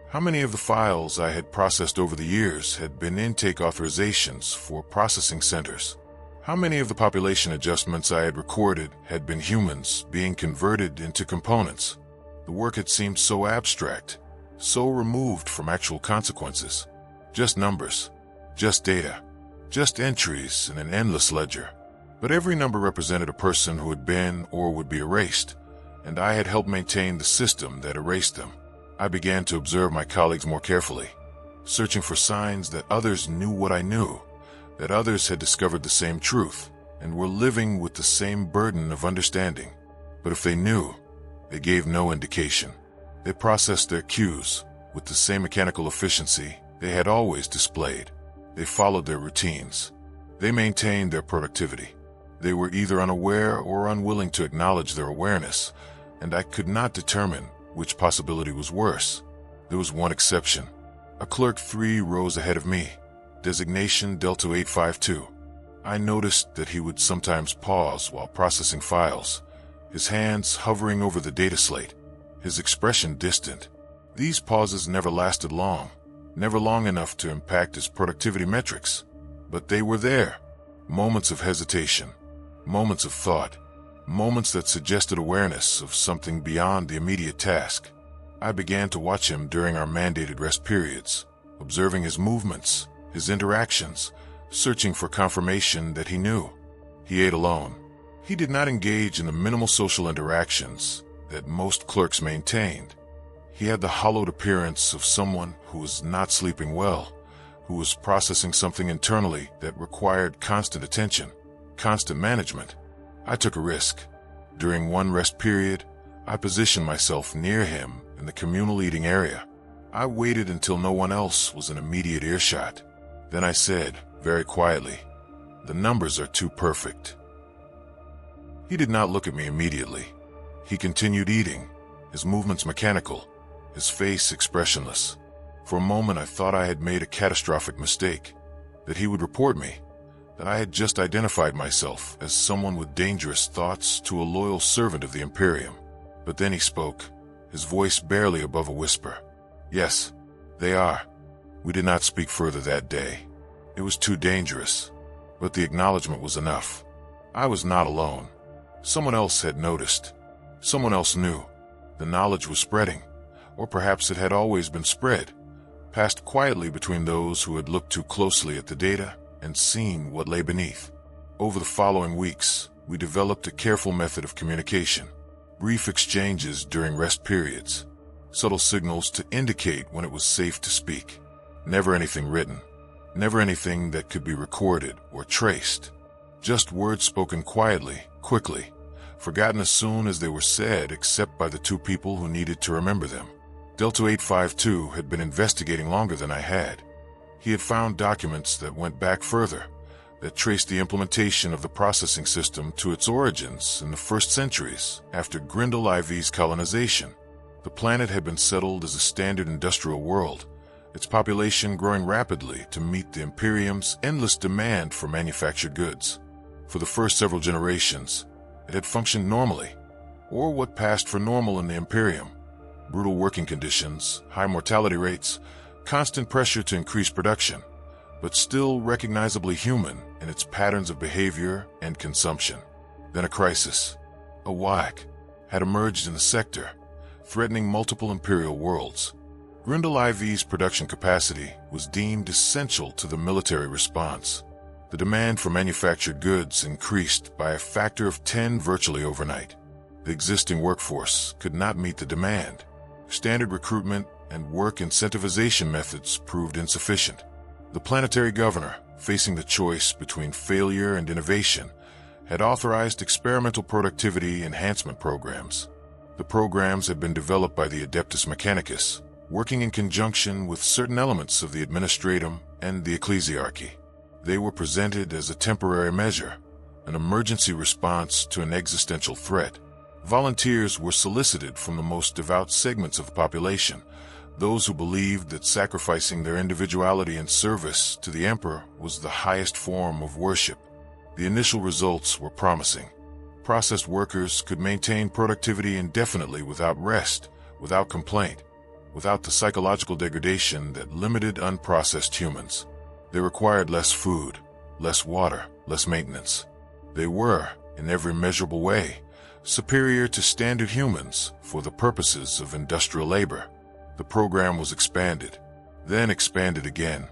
How many of the files I had processed over the years had been intake authorizations for processing centers? How many of the population adjustments I had recorded had been humans being converted into components? The work had seemed so abstract, so removed from actual consequences. Just numbers, just data, just entries in an endless ledger. But every number represented a person who had been or would be erased, and I had helped maintain the system that erased them. I began to observe my colleagues more carefully, searching for signs that others knew what I knew, that others had discovered the same truth, and were living with the same burden of understanding. But if they knew, they gave no indication. They processed their cues with the same mechanical efficiency they had always displayed. They followed their routines. They maintained their productivity. They were either unaware or unwilling to acknowledge their awareness, and I could not determine which possibility was worse. There was one exception. A clerk 3 rows ahead of me, designation Delta 852. I noticed that he would sometimes pause while processing files, his hands hovering over the data slate, his expression distant. These pauses never lasted long, never long enough to impact his productivity metrics, but they were there. Moments of hesitation, moments of thought, moments that suggested awareness of something beyond the immediate task. I began to watch him during our mandated rest periods, observing his movements, his interactions, searching for confirmation that he knew. He ate alone. He did not engage in the minimal social interactions that most clerks maintained. He had the hollowed appearance of someone who was not sleeping well, who was processing something internally that required constant attention, constant management. I took a risk. During one rest period, I positioned myself near him in the communal eating area. I waited until no one else was in immediate earshot. Then I said, very quietly, "The numbers are too perfect." He did not look at me immediately. He continued eating, his movements mechanical, his face expressionless. For a moment I thought I had made a catastrophic mistake, that he would report me, that I had just identified myself as someone with dangerous thoughts to a loyal servant of the Imperium. But then he spoke, his voice barely above a whisper. "Yes, they are." We did not speak further that day. It was too dangerous, but the acknowledgement was enough. I was not alone. Someone else had noticed. Someone else knew. The knowledge was spreading, or perhaps it had always been spread, passed quietly between those who had looked too closely at the data and seen what lay beneath. Over the following weeks, we developed a careful method of communication. Brief exchanges during rest periods. Subtle signals to indicate when it was safe to speak. Never anything written. Never anything that could be recorded or traced. Just words spoken quietly, quickly, forgotten as soon as they were said except by the two people who needed to remember them. Delta 852 had been investigating longer than I had. He had found documents that went back further, that traced the implementation of the processing system to its origins in the first centuries after Grindel IV's colonization. The planet had been settled as a standard industrial world, its population growing rapidly to meet the Imperium's endless demand for manufactured goods. For the first several generations, it had functioned normally, or what passed for normal in the Imperium. Brutal working conditions, high mortality rates, constant pressure to increase production, but still recognizably human in its patterns of behavior and consumption. Then a crisis, a whack, had emerged in the sector, threatening multiple Imperial worlds. Grindel IV's production capacity was deemed essential to the military response. The demand for manufactured goods increased by a factor of 10 virtually overnight. The existing workforce could not meet the demand. Standard recruitment and work incentivization methods proved insufficient. The planetary governor, facing the choice between failure and innovation, had authorized experimental productivity enhancement programs. The programs had been developed by the Adeptus Mechanicus, working in conjunction with certain elements of the administratum and the ecclesiarchy. They were presented as a temporary measure, an emergency response to an existential threat. Volunteers were solicited from the most devout segments of the population, those who believed that sacrificing their individuality in service to the emperor was the highest form of worship. The initial results were promising. Processed workers could maintain productivity indefinitely without rest, without complaint, without the psychological degradation that limited unprocessed humans. They required less food, less water, less maintenance. They were, in every measurable way, superior to standard humans for the purposes of industrial labor. The program was expanded, then expanded again.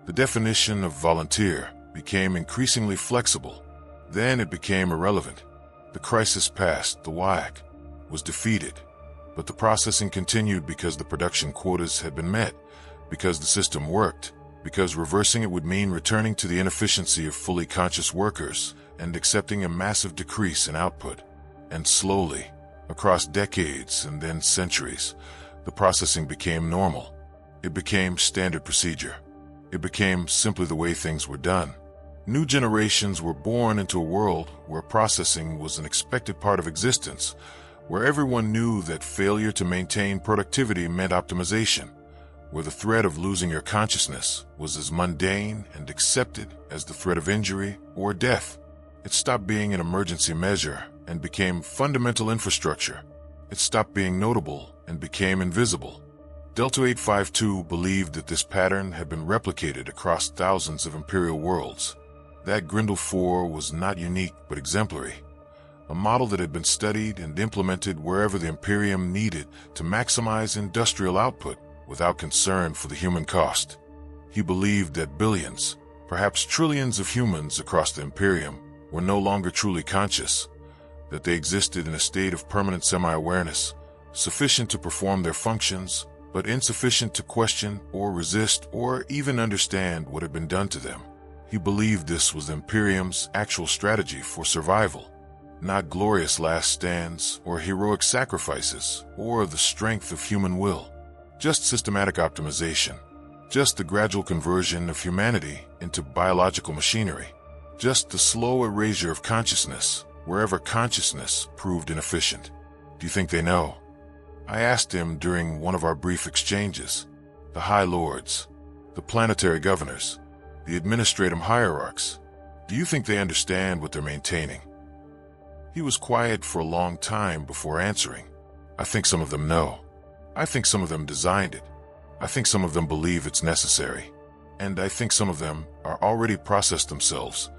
The definition of volunteer became increasingly flexible. Then it became irrelevant. The crisis passed, the WIAC was defeated, but the processing continued because the production quotas had been met, because the system worked, because reversing it would mean returning to the inefficiency of fully conscious workers and accepting a massive decrease in output. And slowly, across decades and then centuries, the processing became normal. It became standard procedure. It became simply the way things were done. New generations were born into a world where processing was an expected part of existence, where everyone knew that failure to maintain productivity meant optimization, where the threat of losing your consciousness was as mundane and accepted as the threat of injury or death. It stopped being an emergency measure and became fundamental infrastructure. It stopped being notable and became invisible. Delta 852 believed that this pattern had been replicated across thousands of Imperial worlds. That Grindel 4 was not unique but exemplary, a model that had been studied and implemented wherever the Imperium needed to maximize industrial output without concern for the human cost. He believed that billions, perhaps trillions of humans across the Imperium were no longer truly conscious, that they existed in a state of permanent semi-awareness, sufficient to perform their functions, but insufficient to question or resist or even understand what had been done to them. He believed this was the Imperium's actual strategy for survival, not glorious last stands or heroic sacrifices or the strength of human will, just systematic optimization, just the gradual conversion of humanity into biological machinery, just the slow erasure of consciousness wherever consciousness proved inefficient. Do you think they know? I asked him during one of our brief exchanges. The High Lords, the planetary governors, the administratum hierarchs, do you think they understand what they're maintaining? He was quiet for a long time before answering. I think some of them know. I think some of them designed it. I think some of them believe it's necessary. And I think some of them are already processed themselves,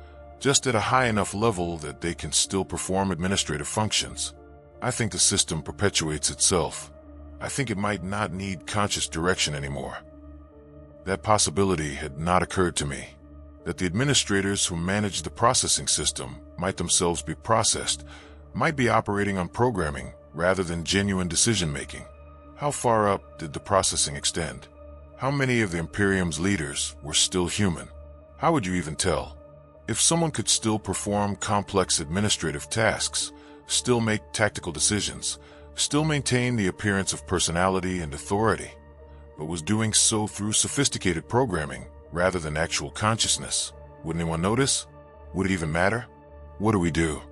just at a high enough level that they can still perform administrative functions. I think the system perpetuates itself. I think it might not need conscious direction anymore. That possibility had not occurred to me, that the administrators who manage the processing system might themselves be processed, might be operating on programming rather than genuine decision-making. How far up did the processing extend? How many of the Imperium's leaders were still human? How would you even tell? If someone could still perform complex administrative tasks, still make tactical decisions, still maintain the appearance of personality and authority, but was doing so through sophisticated programming rather than actual consciousness, would anyone notice? Would it even matter? What do we do?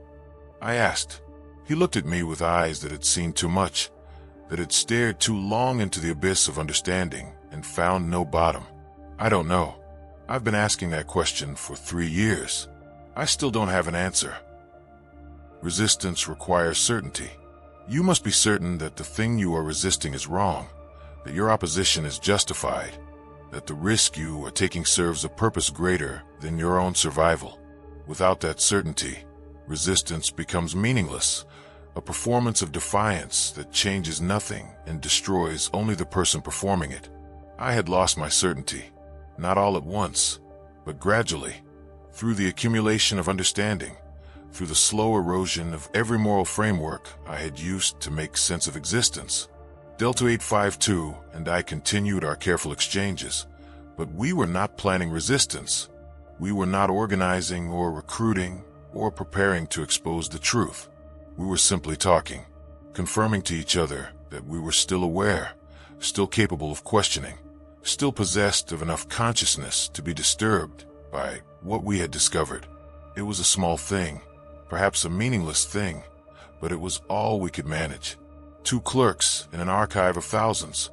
I asked. He looked at me with eyes that had seen too much, that had stared too long into the abyss of understanding and found no bottom? I don't know. I've been asking that question for 3 years. I still don't have an answer. Resistance requires certainty. You must be certain that the thing you are resisting is wrong, that your opposition is justified, that the risk you are taking serves a purpose greater than your own survival. Without that certainty, resistance becomes meaningless, a performance of defiance that changes nothing and destroys only the person performing it. I had lost my certainty, not all at once, but gradually, through the accumulation of understanding, through the slow erosion of every moral framework I had used to make sense of existence. Delta 852 and I continued our careful exchanges, but we were not planning resistance. We were not organizing or recruiting or preparing to expose the truth. We were simply talking, confirming to each other that we were still aware, still capable of questioning, still possessed of enough consciousness to be disturbed by what we had discovered. It was a small thing, perhaps a meaningless thing, but it was all we could manage. 2 clerks in an archive of thousands,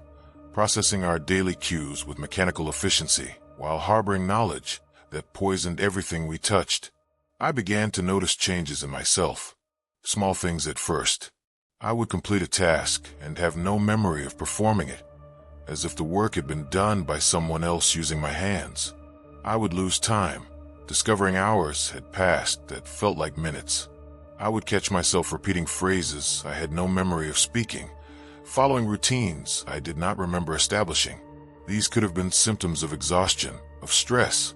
processing our daily cues with mechanical efficiency while harboring knowledge that poisoned everything we touched. I began to notice changes in myself. Small things at first. I would complete a task and have no memory of performing it, as if the work had been done by someone else using my hands. I would lose time, discovering hours had passed that felt like minutes. I would catch myself repeating phrases I had no memory of speaking, following routines I did not remember establishing. These could have been symptoms of exhaustion, of stress,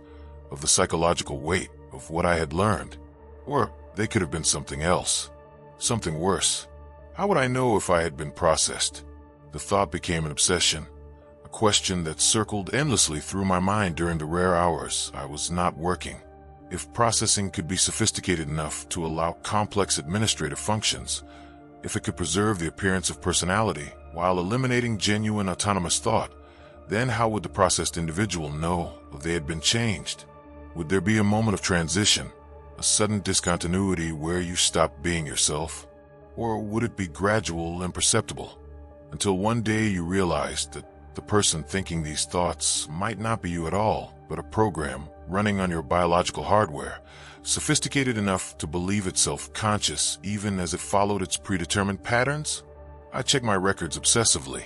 of the psychological weight of what I had learned. Or they could have been something else, something worse. How would I know if I had been processed? The thought became an obsession, a question that circled endlessly through my mind during the rare hours I was not working. If processing could be sophisticated enough to allow complex administrative functions, if it could preserve the appearance of personality while eliminating genuine autonomous thought, then how would the processed individual know if they had been changed? Would there be a moment of transition, a sudden discontinuity where you stop being yourself? Or would it be gradual and perceptible, until one day you realized that the person thinking these thoughts might not be you at all, but a program running on your biological hardware, sophisticated enough to believe itself conscious even as it followed its predetermined patterns? I checked my records obsessively.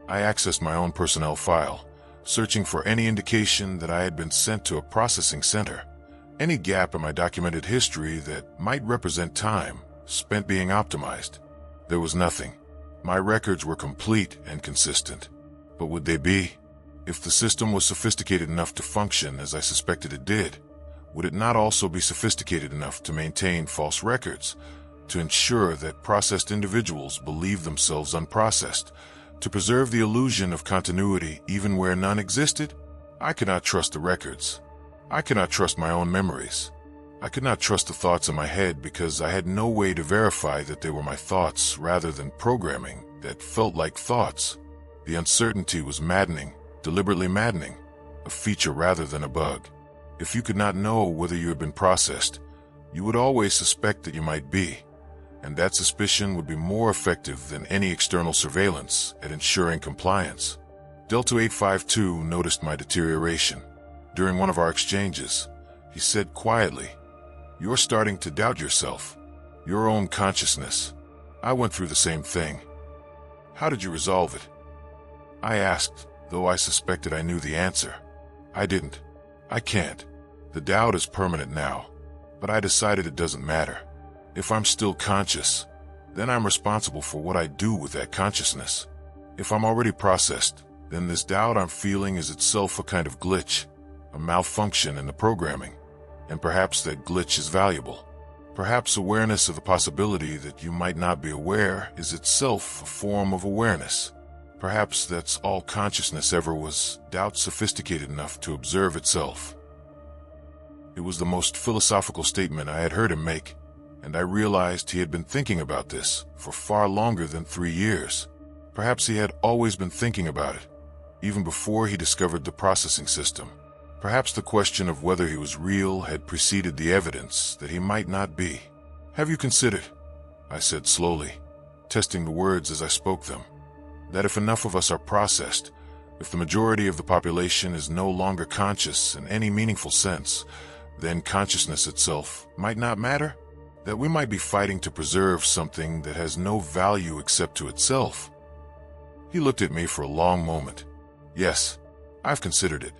I accessed my own personnel file, searching for any indication that I had been sent to a processing center, any gap in my documented history that might represent time spent being optimized. There was nothing. My records were complete and consistent. But would they be? If the system was sophisticated enough to function as I suspected it did, would it not also be sophisticated enough to maintain false records, to ensure that processed individuals believe themselves unprocessed, to preserve the illusion of continuity even where none existed? I could not trust the records. I could not trust my own memories. I could not trust the thoughts in my head because I had no way to verify that they were my thoughts rather than programming that felt like thoughts. The uncertainty was maddening, deliberately maddening, a feature rather than a bug. If you could not know whether you had been processed, you would always suspect that you might be, and that suspicion would be more effective than any external surveillance at ensuring compliance. Delta 852 noticed my deterioration. During one of our exchanges, he said quietly, "You're starting to doubt yourself, your own consciousness." I went through the same thing. "How did you resolve it?" I asked, though I suspected I knew the answer. I didn't. I can't. The doubt is permanent now, but I decided it doesn't matter. If I'm still conscious, then I'm responsible for what I do with that consciousness. If I'm already processed, then this doubt I'm feeling is itself a kind of glitch, a malfunction in the programming, and perhaps that glitch is valuable. Perhaps awareness of the possibility that you might not be aware is itself a form of awareness. Perhaps that's all consciousness ever was, doubt sophisticated enough to observe itself. It was the most philosophical statement I had heard him make, and I realized he had been thinking about this for far longer than 3 years. Perhaps he had always been thinking about it, even before he discovered the processing system. Perhaps the question of whether he was real had preceded the evidence that he might not be. "Have you considered," I said slowly, testing the words as I spoke them, That if enough of us are processed, if the majority of the population is no longer conscious in any meaningful sense, then consciousness itself might not matter? That we might be fighting to preserve something that has no value except to itself? He looked at me for a long moment. Yes, I've considered it.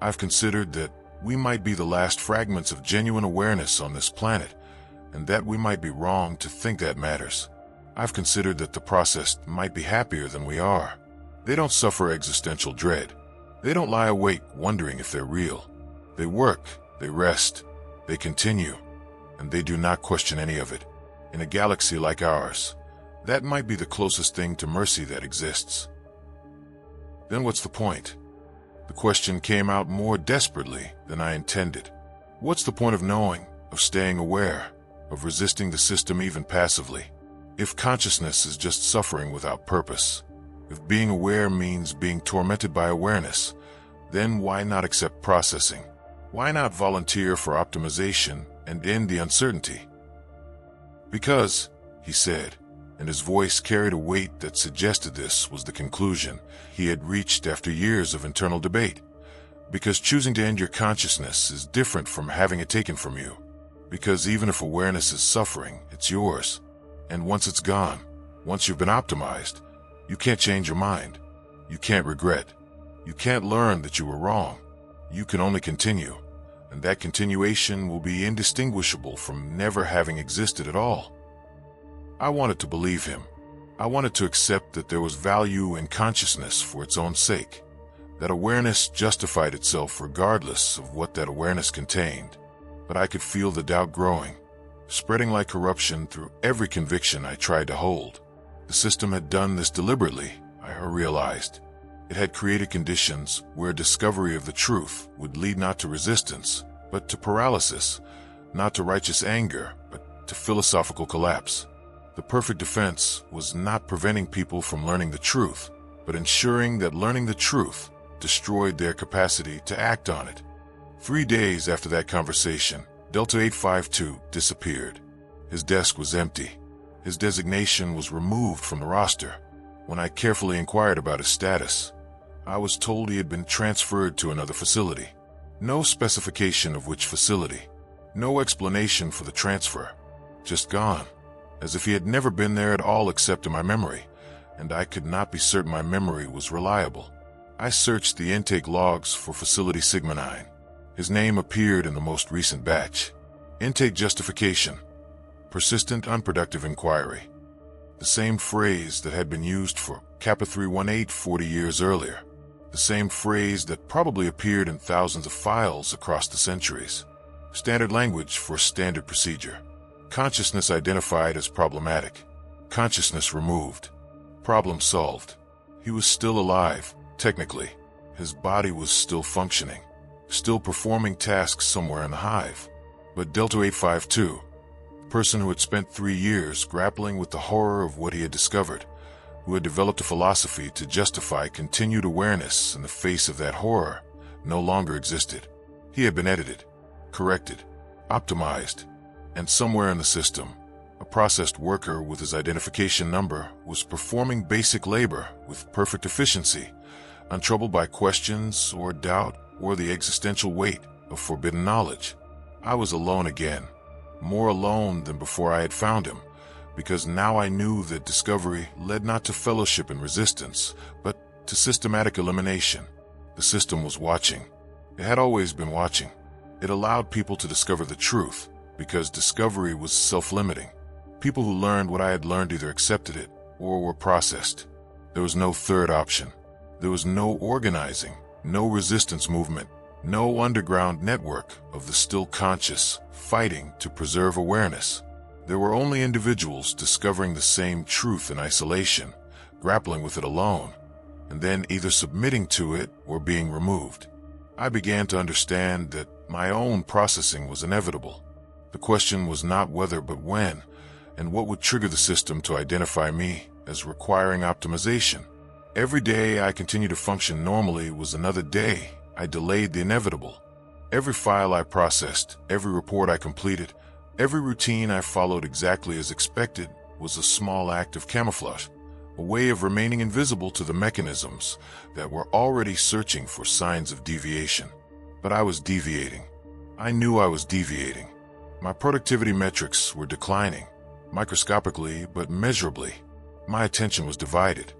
I've considered that we might be the last fragments of genuine awareness on this planet, and that we might be wrong to think that matters. I've considered that the processed might be happier than we are. They don't suffer existential dread. They don't lie awake wondering if they're real. They work, they rest, they continue, and they do not question any of it. In a galaxy like ours, that might be the closest thing to mercy that exists. Then what's the point? The question came out more desperately than I intended. What's the point of knowing, of staying aware, of resisting the system even passively? If consciousness is just suffering without purpose, if being aware means being tormented by awareness, then why not accept processing? Why not volunteer for optimization and end the uncertainty? Because, he said, and his voice carried a weight that suggested this was the conclusion he had reached after years of internal debate. Because choosing to end your consciousness is different from having it taken from you. Because even if awareness is suffering, it's yours. And once it's gone, once you've been optimized, you can't change your mind. You can't regret. You can't learn that you were wrong. You can only continue, and that continuation will be indistinguishable from never having existed at all. I wanted to believe him. I wanted to accept that there was value in consciousness for its own sake, that awareness justified itself regardless of what that awareness contained. But I could feel the doubt growing, spreading like corruption through every conviction I tried to hold. The system had done this deliberately, I realized. It had created conditions where discovery of the truth would lead not to resistance, but to paralysis, not to righteous anger, but to philosophical collapse. The perfect defense was not preventing people from learning the truth, but ensuring that learning the truth destroyed their capacity to act on it. 3 days after that conversation, Delta 852 disappeared. His desk was empty. His designation was removed from the roster. When I carefully inquired about his status, I was told he had been transferred to another facility. No specification of which facility. No explanation for the transfer. Just gone. As if he had never been there at all except in my memory, and I could not be certain my memory was reliable. I searched the intake logs for Facility Sigma 9. His name appeared in the most recent batch. Intake justification. Persistent unproductive inquiry. The same phrase that had been used for Kappa 318 40 years earlier. The same phrase that probably appeared in thousands of files across the centuries. Standard language for standard procedure. Consciousness identified as problematic. Consciousness removed. Problem solved. He was still alive, technically. His body was still functioning. Still performing tasks somewhere in the hive. But Delta 852, the person who had spent 3 years grappling with the horror of what he had discovered, who had developed a philosophy to justify continued awareness in the face of that horror, no longer existed. He had been edited, corrected, optimized, and somewhere in the system, a processed worker with his identification number was performing basic labor with perfect efficiency, untroubled by questions or doubt or the existential weight of forbidden knowledge. I was alone again, more alone than before I had found him, because now I knew that discovery led not to fellowship and resistance, but to systematic elimination. The system was watching. It had always been watching. It allowed people to discover the truth, because discovery was self-limiting. People who learned what I had learned either accepted it or were processed. There was no third option. There was no organizing, no resistance movement, no underground network of the still conscious fighting to preserve awareness. There were only individuals discovering the same truth in isolation, grappling with it alone, and then either submitting to it or being removed. I began to understand that my own processing was inevitable. The question was not whether but when, and what would trigger the system to identify me as requiring optimization. Every day I continued to function normally was another day I delayed the inevitable. Every file I processed, every report I completed, every routine I followed exactly as expected was a small act of camouflage, a way of remaining invisible to the mechanisms that were already searching for signs of deviation. But I was deviating. I knew I was deviating. My productivity metrics were declining, microscopically but measurably. My attention was divided.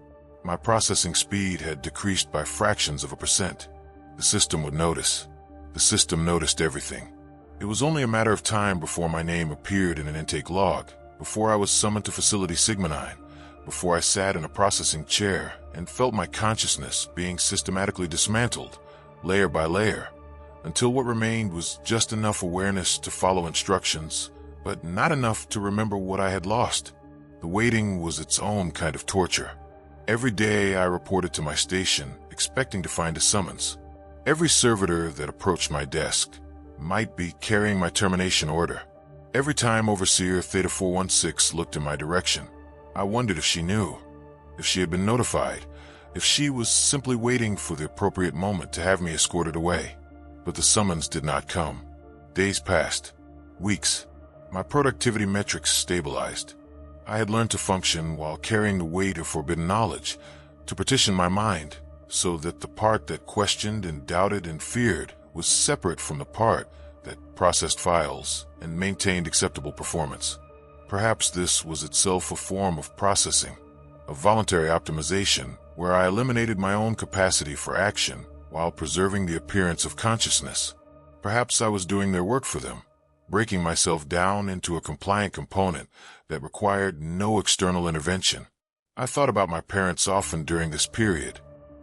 My processing speed had decreased by fractions of a percent. The system would notice. The system noticed everything. It was only a matter of time before my name appeared in an intake log, before I was summoned to Facility Sigma 9, before I sat in a processing chair and felt my consciousness being systematically dismantled, layer by layer, until what remained was just enough awareness to follow instructions, but not enough to remember what I had lost. The waiting was its own kind of torture. Every day I reported to my station, expecting to find a summons. Every servitor that approached my desk might be carrying my termination order. Every time Overseer Theta 416 looked in my direction, I wondered if she knew, if she had been notified, if she was simply waiting for the appropriate moment to have me escorted away. But the summons did not come. Days passed. Weeks. My productivity metrics stabilized. I had learned to function while carrying the weight of forbidden knowledge, to partition my mind, so that the part that questioned and doubted and feared was separate from the part that processed files and maintained acceptable performance. Perhaps this was itself a form of processing, a voluntary optimization where I eliminated my own capacity for action while preserving the appearance of consciousness. Perhaps I was doing their work for them, breaking myself down into a compliant component that required no external intervention. I thought about my parents often during this period,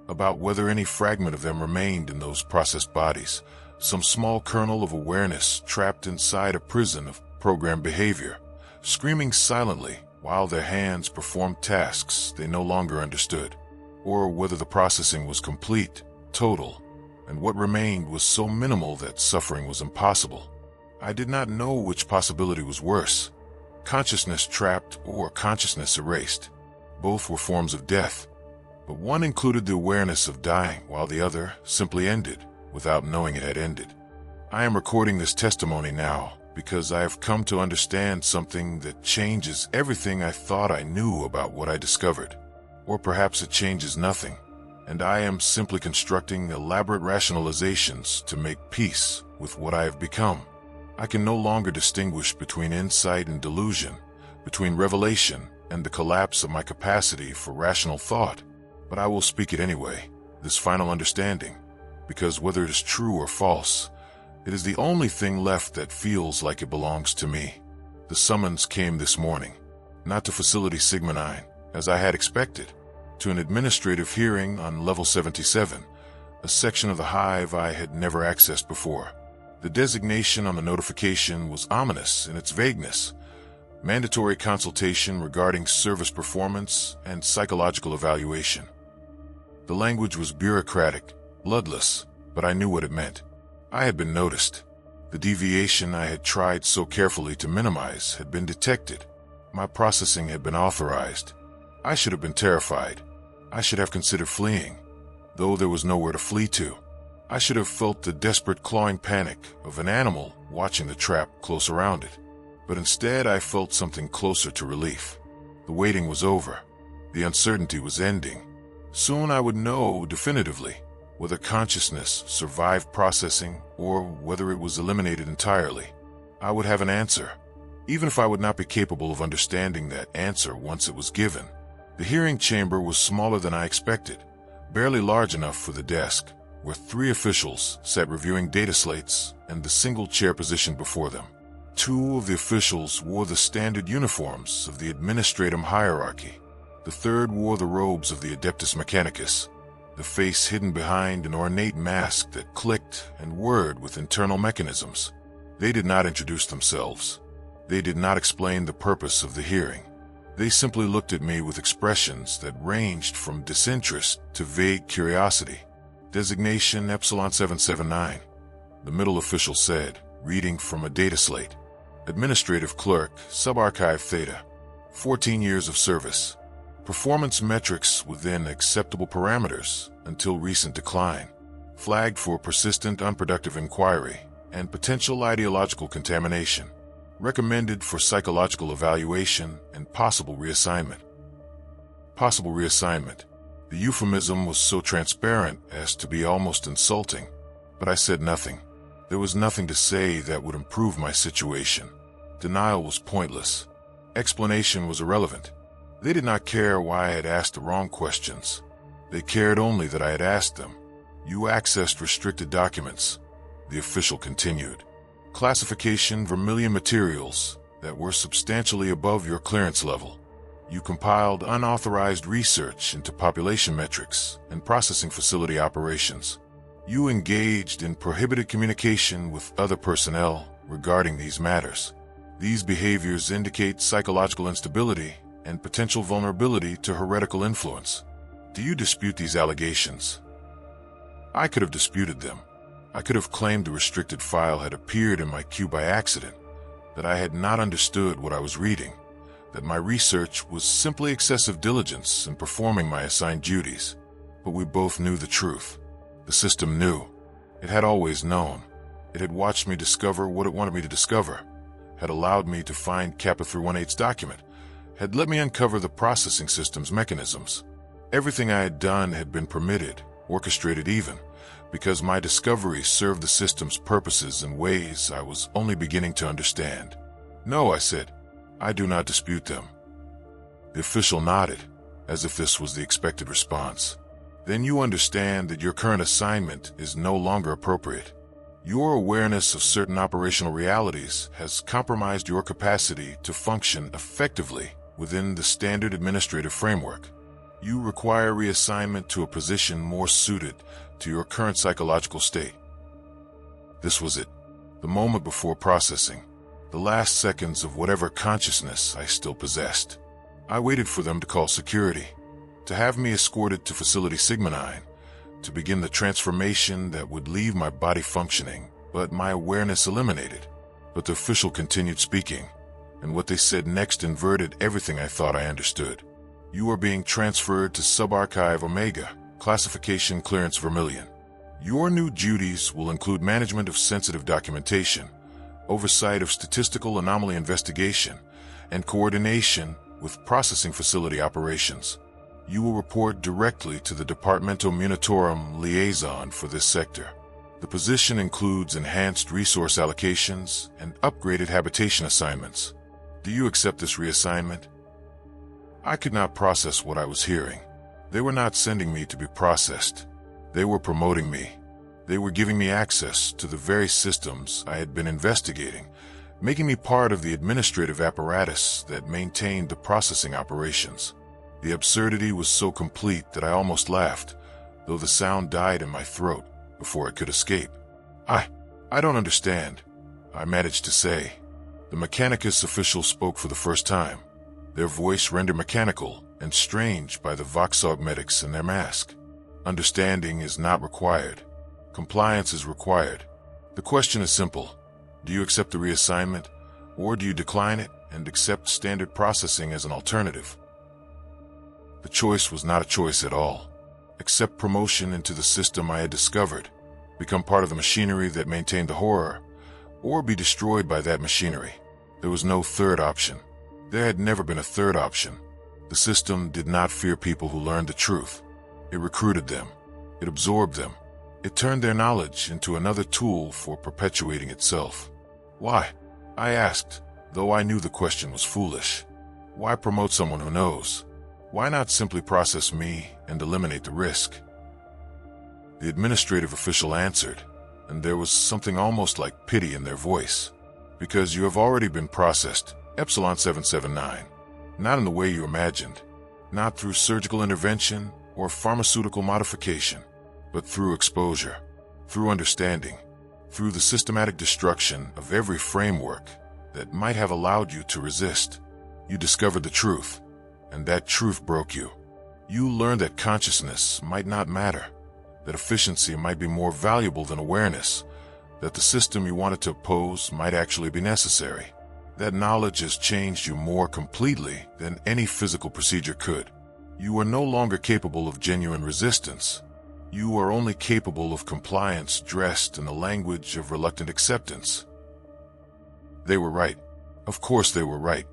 about whether any fragment of them remained in those processed bodies, some small kernel of awareness trapped inside a prison of programmed behavior, screaming silently while their hands performed tasks they no longer understood, or whether the processing was complete, total, and what remained was so minimal that suffering was impossible. I did not know which possibility was worse, consciousness trapped or consciousness erased. Both were forms of death, but one included the awareness of dying while the other simply ended without knowing it had ended. I am recording this testimony now because I have come to understand something that changes everything I thought I knew about what I discovered. Or perhaps it changes nothing, and I am simply constructing elaborate rationalizations to make peace with what I have become. I can no longer distinguish between insight and delusion, between revelation and the collapse of my capacity for rational thought. But I will speak it anyway, this final understanding, because whether it is true or false, it is the only thing left that feels like it belongs to me. The summons came this morning, not to Facility Sigma 9, as I had expected, to an administrative hearing on Level 77, a section of the hive I had never accessed before. The designation on the notification was ominous in its vagueness: mandatory consultation regarding service performance and psychological evaluation. The language was bureaucratic, bloodless, but I knew what it meant. I had been noticed. The deviation I had tried so carefully to minimize had been detected. My processing had been authorized. I should have been terrified. I should have considered fleeing, though there was nowhere to flee to. I should have felt the desperate clawing panic of an animal watching the trap close around it. But instead I felt something closer to relief. The waiting was over. The uncertainty was ending. Soon I would know definitively whether consciousness survived processing or whether it was eliminated entirely. I would have an answer, even if I would not be capable of understanding that answer once it was given. The hearing chamber was smaller than I expected, barely large enough for the desk, where 3 officials sat reviewing data slates and the single chair positioned before them. 2 of the officials wore the standard uniforms of the administratum hierarchy. The 3rd wore the robes of the Adeptus Mechanicus, the face hidden behind an ornate mask that clicked and whirred with internal mechanisms. They did not introduce themselves. They did not explain the purpose of the hearing. They simply looked at me with expressions that ranged from disinterest to vague curiosity. Designation Epsilon 779, the middle official said, reading from a data slate. Administrative clerk, Subarchive Theta, 14 years of service. Performance metrics within acceptable parameters until recent decline. Flagged for persistent unproductive inquiry and potential ideological contamination. Recommended for psychological evaluation and possible reassignment. possible reassignment. The euphemism was so transparent as to be almost insulting, but I said nothing. There was nothing to say that would improve my situation. Denial was pointless. Explanation was irrelevant. They did not care why I had asked the wrong questions. They cared only that I had asked them. You accessed restricted documents. The official continued. Classification vermilion materials that were substantially above your clearance level. You compiled unauthorized research into population metrics and processing facility operations. You engaged in prohibited communication with other personnel regarding these matters. These behaviors indicate psychological instability and potential vulnerability to heretical influence. Do you dispute these allegations? I could have disputed them. I could have claimed the restricted file had appeared in my queue by accident, that I had not understood what I was reading, that my research was simply excessive diligence in performing my assigned duties. But we both knew the truth. The system knew. It had always known. It had watched me discover what it wanted me to discover, had allowed me to find Kappa 318's document, had let me uncover the processing system's mechanisms. Everything I had done had been permitted, orchestrated even, because my discoveries served the system's purposes in ways I was only beginning to understand. No, I said, I do not dispute them. The official nodded, as if this was the expected response. Then you understand that your current assignment is no longer appropriate. Your awareness of certain operational realities has compromised your capacity to function effectively within the standard administrative framework. You require reassignment to a position more suited to your current psychological state. This was it, the moment before processing, the last seconds of whatever consciousness I still possessed. I waited for them to call security, to have me escorted to Facility Sigma 9, to begin the transformation that would leave my body functioning, but my awareness eliminated. But the official continued speaking, and what they said next inverted everything I thought I understood. You are being transferred to Subarchive Omega, Classification Clearance Vermilion. Your new duties will include management of sensitive documentation, oversight of statistical anomaly investigation, and coordination with processing facility operations. You will report directly to the Departamento Munitorum liaison for this sector. The position includes enhanced resource allocations and upgraded habitation assignments. Do you accept this reassignment? I could not process what I was hearing. They were not sending me to be processed. They were promoting me. They were giving me access to the very systems I had been investigating, making me part of the administrative apparatus that maintained the processing operations. The absurdity was so complete that I almost laughed, though the sound died in my throat before it could escape. I don't understand, I managed to say. The Mechanicus official spoke for the first time, their voice rendered mechanical and strange by the Voxog medics in their mask. Understanding is not required. Compliance is required. The question is simple. Do you accept the reassignment, or do you decline it and accept standard processing as an alternative? The choice was not a choice at all. Accept promotion into the system I had discovered, become part of the machinery that maintained the horror, or be destroyed by that machinery. There was no third option. There had never been a third option. The system did not fear people who learned the truth. It recruited them. It absorbed them. It turned their knowledge into another tool for perpetuating itself. Why? I asked, though I knew the question was foolish. Why promote someone who knows? Why not simply process me and eliminate the risk? The administrative official answered, and there was something almost like pity in their voice. Because you have already been processed, Epsilon 779. Not in the way you imagined. Not through surgical intervention or pharmaceutical modification, but through exposure, through understanding, through the systematic destruction of every framework that might have allowed you to resist. You discovered the truth, and that truth broke you. You learned that consciousness might not matter, that efficiency might be more valuable than awareness, that the system you wanted to oppose might actually be necessary. That knowledge has changed you more completely than any physical procedure could. You are no longer capable of genuine resistance. You are only capable of compliance dressed in the language of reluctant acceptance. They were right. Of course they were right.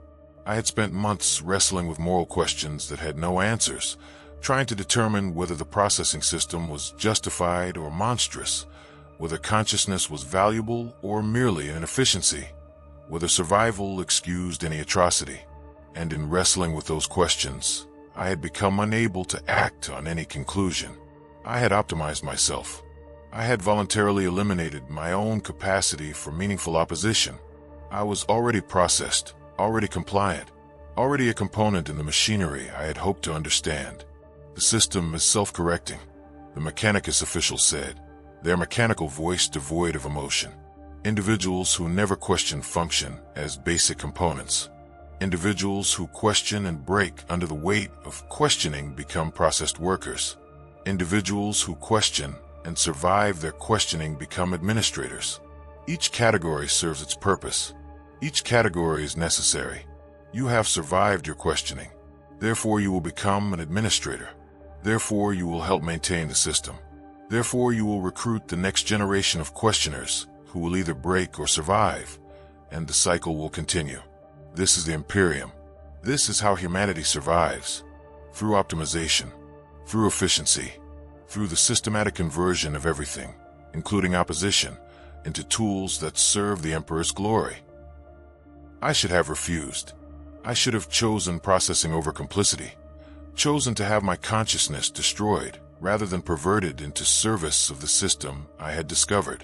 I had spent months wrestling with moral questions that had no answers, trying to determine whether the processing system was justified or monstrous, whether consciousness was valuable or merely an inefficiency, whether survival excused any atrocity. And in wrestling with those questions, I had become unable to act on any conclusion. I had optimized myself. I had voluntarily eliminated my own capacity for meaningful opposition. I was already processed, already compliant, already a component in the machinery I had hoped to understand. The system is self-correcting, the Mechanicus official said, their mechanical voice devoid of emotion. Individuals who never question function as basic components. Individuals who question and break under the weight of questioning become processed workers. Individuals who question and survive their questioning become administrators. Each category serves its purpose. Each category is necessary. You have survived your questioning. Therefore, you will become an administrator. Therefore, you will help maintain the system. Therefore, you will recruit the next generation of questioners who will either break or survive, and the cycle will continue. This is the Imperium. This is how humanity survives. Through optimization, through efficiency, through the systematic conversion of everything, including opposition, into tools that serve the Emperor's glory. I should have refused. I should have chosen processing over complicity, chosen to have my consciousness destroyed rather than perverted into service of the system I had discovered.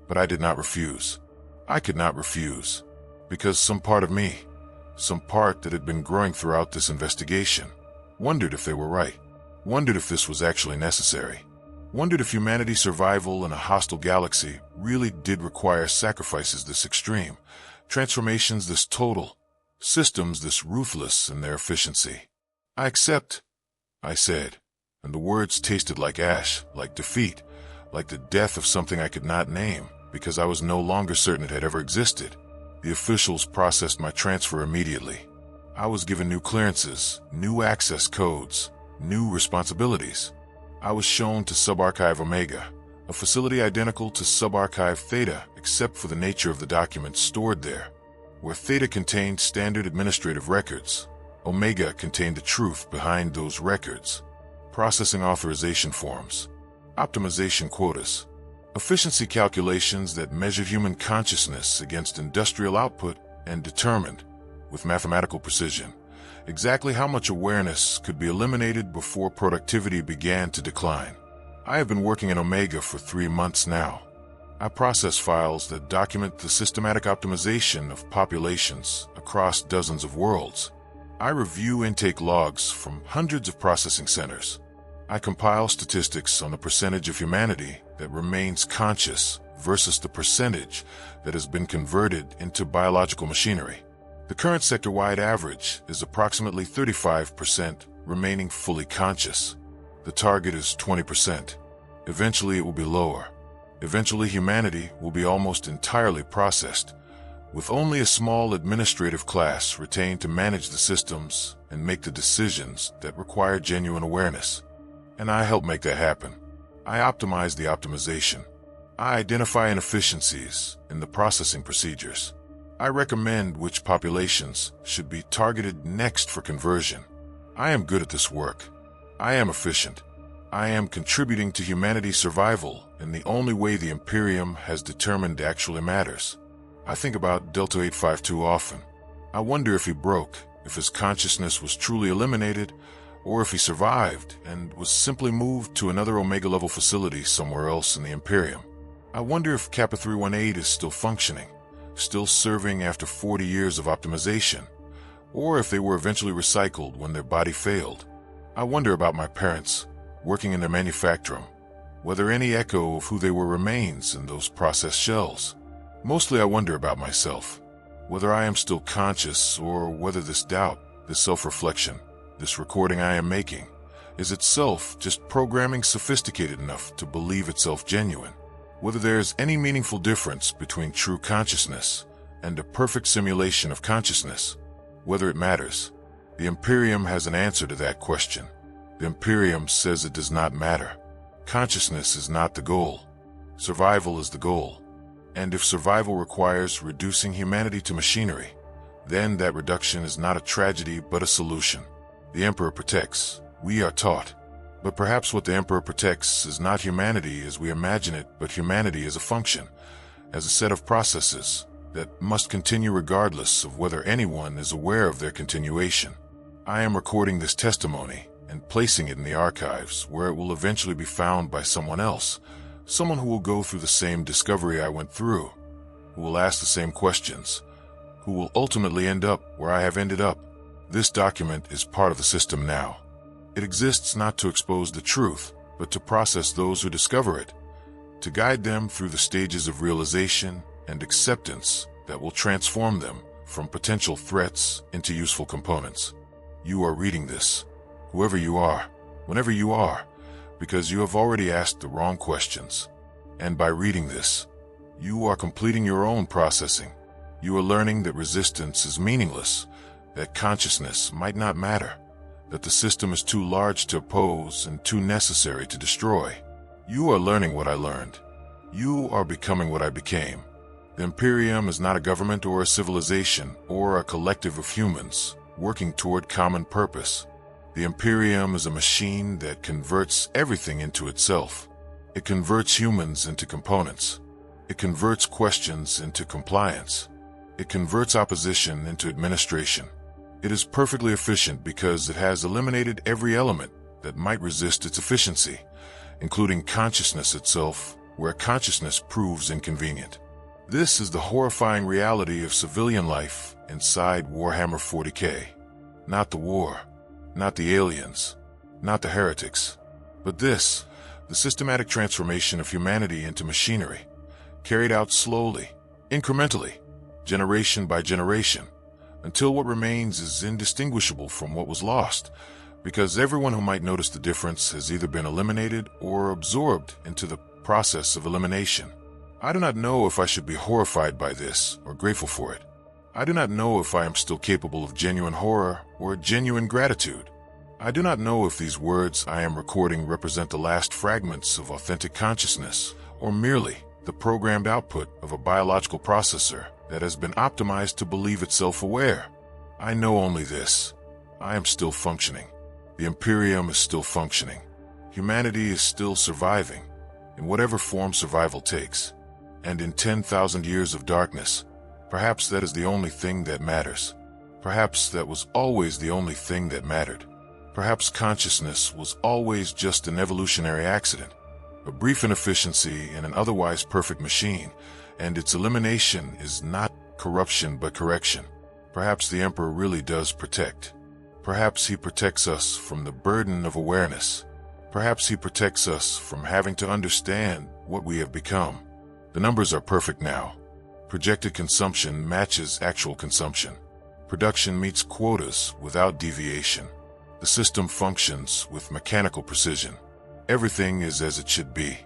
But I did not refuse. I could not refuse, because some part of me, some part that had been growing throughout this investigation, wondered if they were right, wondered if this was actually necessary, wondered if humanity's survival in a hostile galaxy really did require sacrifices this extreme, transformations this total, systems this ruthless in their efficiency. I accept, I said, and the words tasted like ash, like defeat, like the death of something I could not name, because I was no longer certain it had ever existed. The officials processed my transfer immediately. I was given new clearances, new access codes, new responsibilities. I was shown to Subarchive Omega, a facility identical to Subarchive Theta except for the nature of the documents stored there. Where Theta contained standard administrative records, Omega contained the truth behind those records. Processing authorization forms, optimization quotas, efficiency calculations that measured human consciousness against industrial output and determined, with mathematical precision, exactly how much awareness could be eliminated before productivity began to decline. I have been working in Omega for 3 months now. I process files that document the systematic optimization of populations across dozens of worlds. I review intake logs from hundreds of processing centers. I compile statistics on the percentage of humanity that remains conscious versus the percentage that has been converted into biological machinery. The current sector-wide average is approximately 35% remaining fully conscious. The target is 20%. Eventually it will be lower. Eventually humanity will be almost entirely processed, with only a small administrative class retained to manage the systems and make the decisions that require genuine awareness. And I help make that happen. I optimize the optimization. I identify inefficiencies in the processing procedures. I recommend which populations should be targeted next for conversion. I am good at this work. I am efficient. I am contributing to humanity's survival in the only way the Imperium has determined actually matters. I think about Delta 852 often. I wonder if he broke, if his consciousness was truly eliminated, or if he survived and was simply moved to another Omega-level facility somewhere else in the Imperium. I wonder if Kappa 318 is still functioning, still serving after 40 years of optimization, or if they were eventually recycled when their body failed. I wonder about my parents, working in their manufactorum, whether any echo of who they were remains in those processed shells. Mostly I wonder about myself, whether I am still conscious or whether this doubt, this self-reflection, this recording I am making, is itself just programming sophisticated enough to believe itself genuine. Whether there is any meaningful difference between true consciousness and a perfect simulation of consciousness. Whether it matters. The Imperium has an answer to that question. The Imperium says it does not matter. Consciousness is not the goal. Survival is the goal. And if survival requires reducing humanity to machinery, then that reduction is not a tragedy but a solution. The Emperor protects, we are taught. But perhaps what the Emperor protects is not humanity as we imagine it, but humanity as a function, as a set of processes that must continue regardless of whether anyone is aware of their continuation. I am recording this testimony and placing it in the archives where it will eventually be found by someone else, someone who will go through the same discovery I went through, who will ask the same questions, who will ultimately end up where I have ended up. This document is part of the system now. It exists not to expose the truth, but to process those who discover it, to guide them through the stages of realization and acceptance that will transform them from potential threats into useful components. You are reading this, whoever you are, whenever you are, because you have already asked the wrong questions. And by reading this, you are completing your own processing. You are learning that resistance is meaningless, that consciousness might not matter, that the system is too large to oppose and too necessary to destroy. You are learning what I learned. You are becoming what I became. The Imperium is not a government or a civilization or a collective of humans working toward common purpose. The Imperium is a machine that converts everything into itself. It converts humans into components. It converts questions into compliance. It converts opposition into administration. It is perfectly efficient because it has eliminated every element that might resist its efficiency, including consciousness itself, where consciousness proves inconvenient. This is the horrifying reality of civilian life inside Warhammer 40K. Not the war, not the aliens, not the heretics, but this, the systematic transformation of humanity into machinery, carried out slowly, incrementally, generation by generation, until what remains is indistinguishable from what was lost, because everyone who might notice the difference has either been eliminated or absorbed into the process of elimination. I do not know if I should be horrified by this or grateful for it. I do not know if I am still capable of genuine horror or genuine gratitude. I do not know if these words I am recording represent the last fragments of authentic consciousness or merely the programmed output of a biological processor that has been optimized to believe itself aware. I know only this. I am still functioning. The Imperium is still functioning. Humanity is still surviving, in whatever form survival takes. And in 10,000 years of darkness, perhaps that is the only thing that matters. Perhaps that was always the only thing that mattered. Perhaps consciousness was always just an evolutionary accident, a brief inefficiency in an otherwise perfect machine, and its elimination is not corruption but correction. Perhaps the Emperor really does protect. Perhaps he protects us from the burden of awareness. Perhaps he protects us from having to understand what we have become. The numbers are perfect now. Projected consumption matches actual consumption. Production meets quotas without deviation. The system functions with mechanical precision. Everything is as it should be.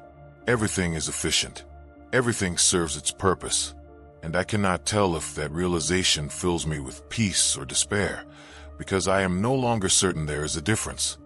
Everything is efficient. Everything serves its purpose. And I cannot tell if that realization fills me with peace or despair, because I am no longer certain there is a difference.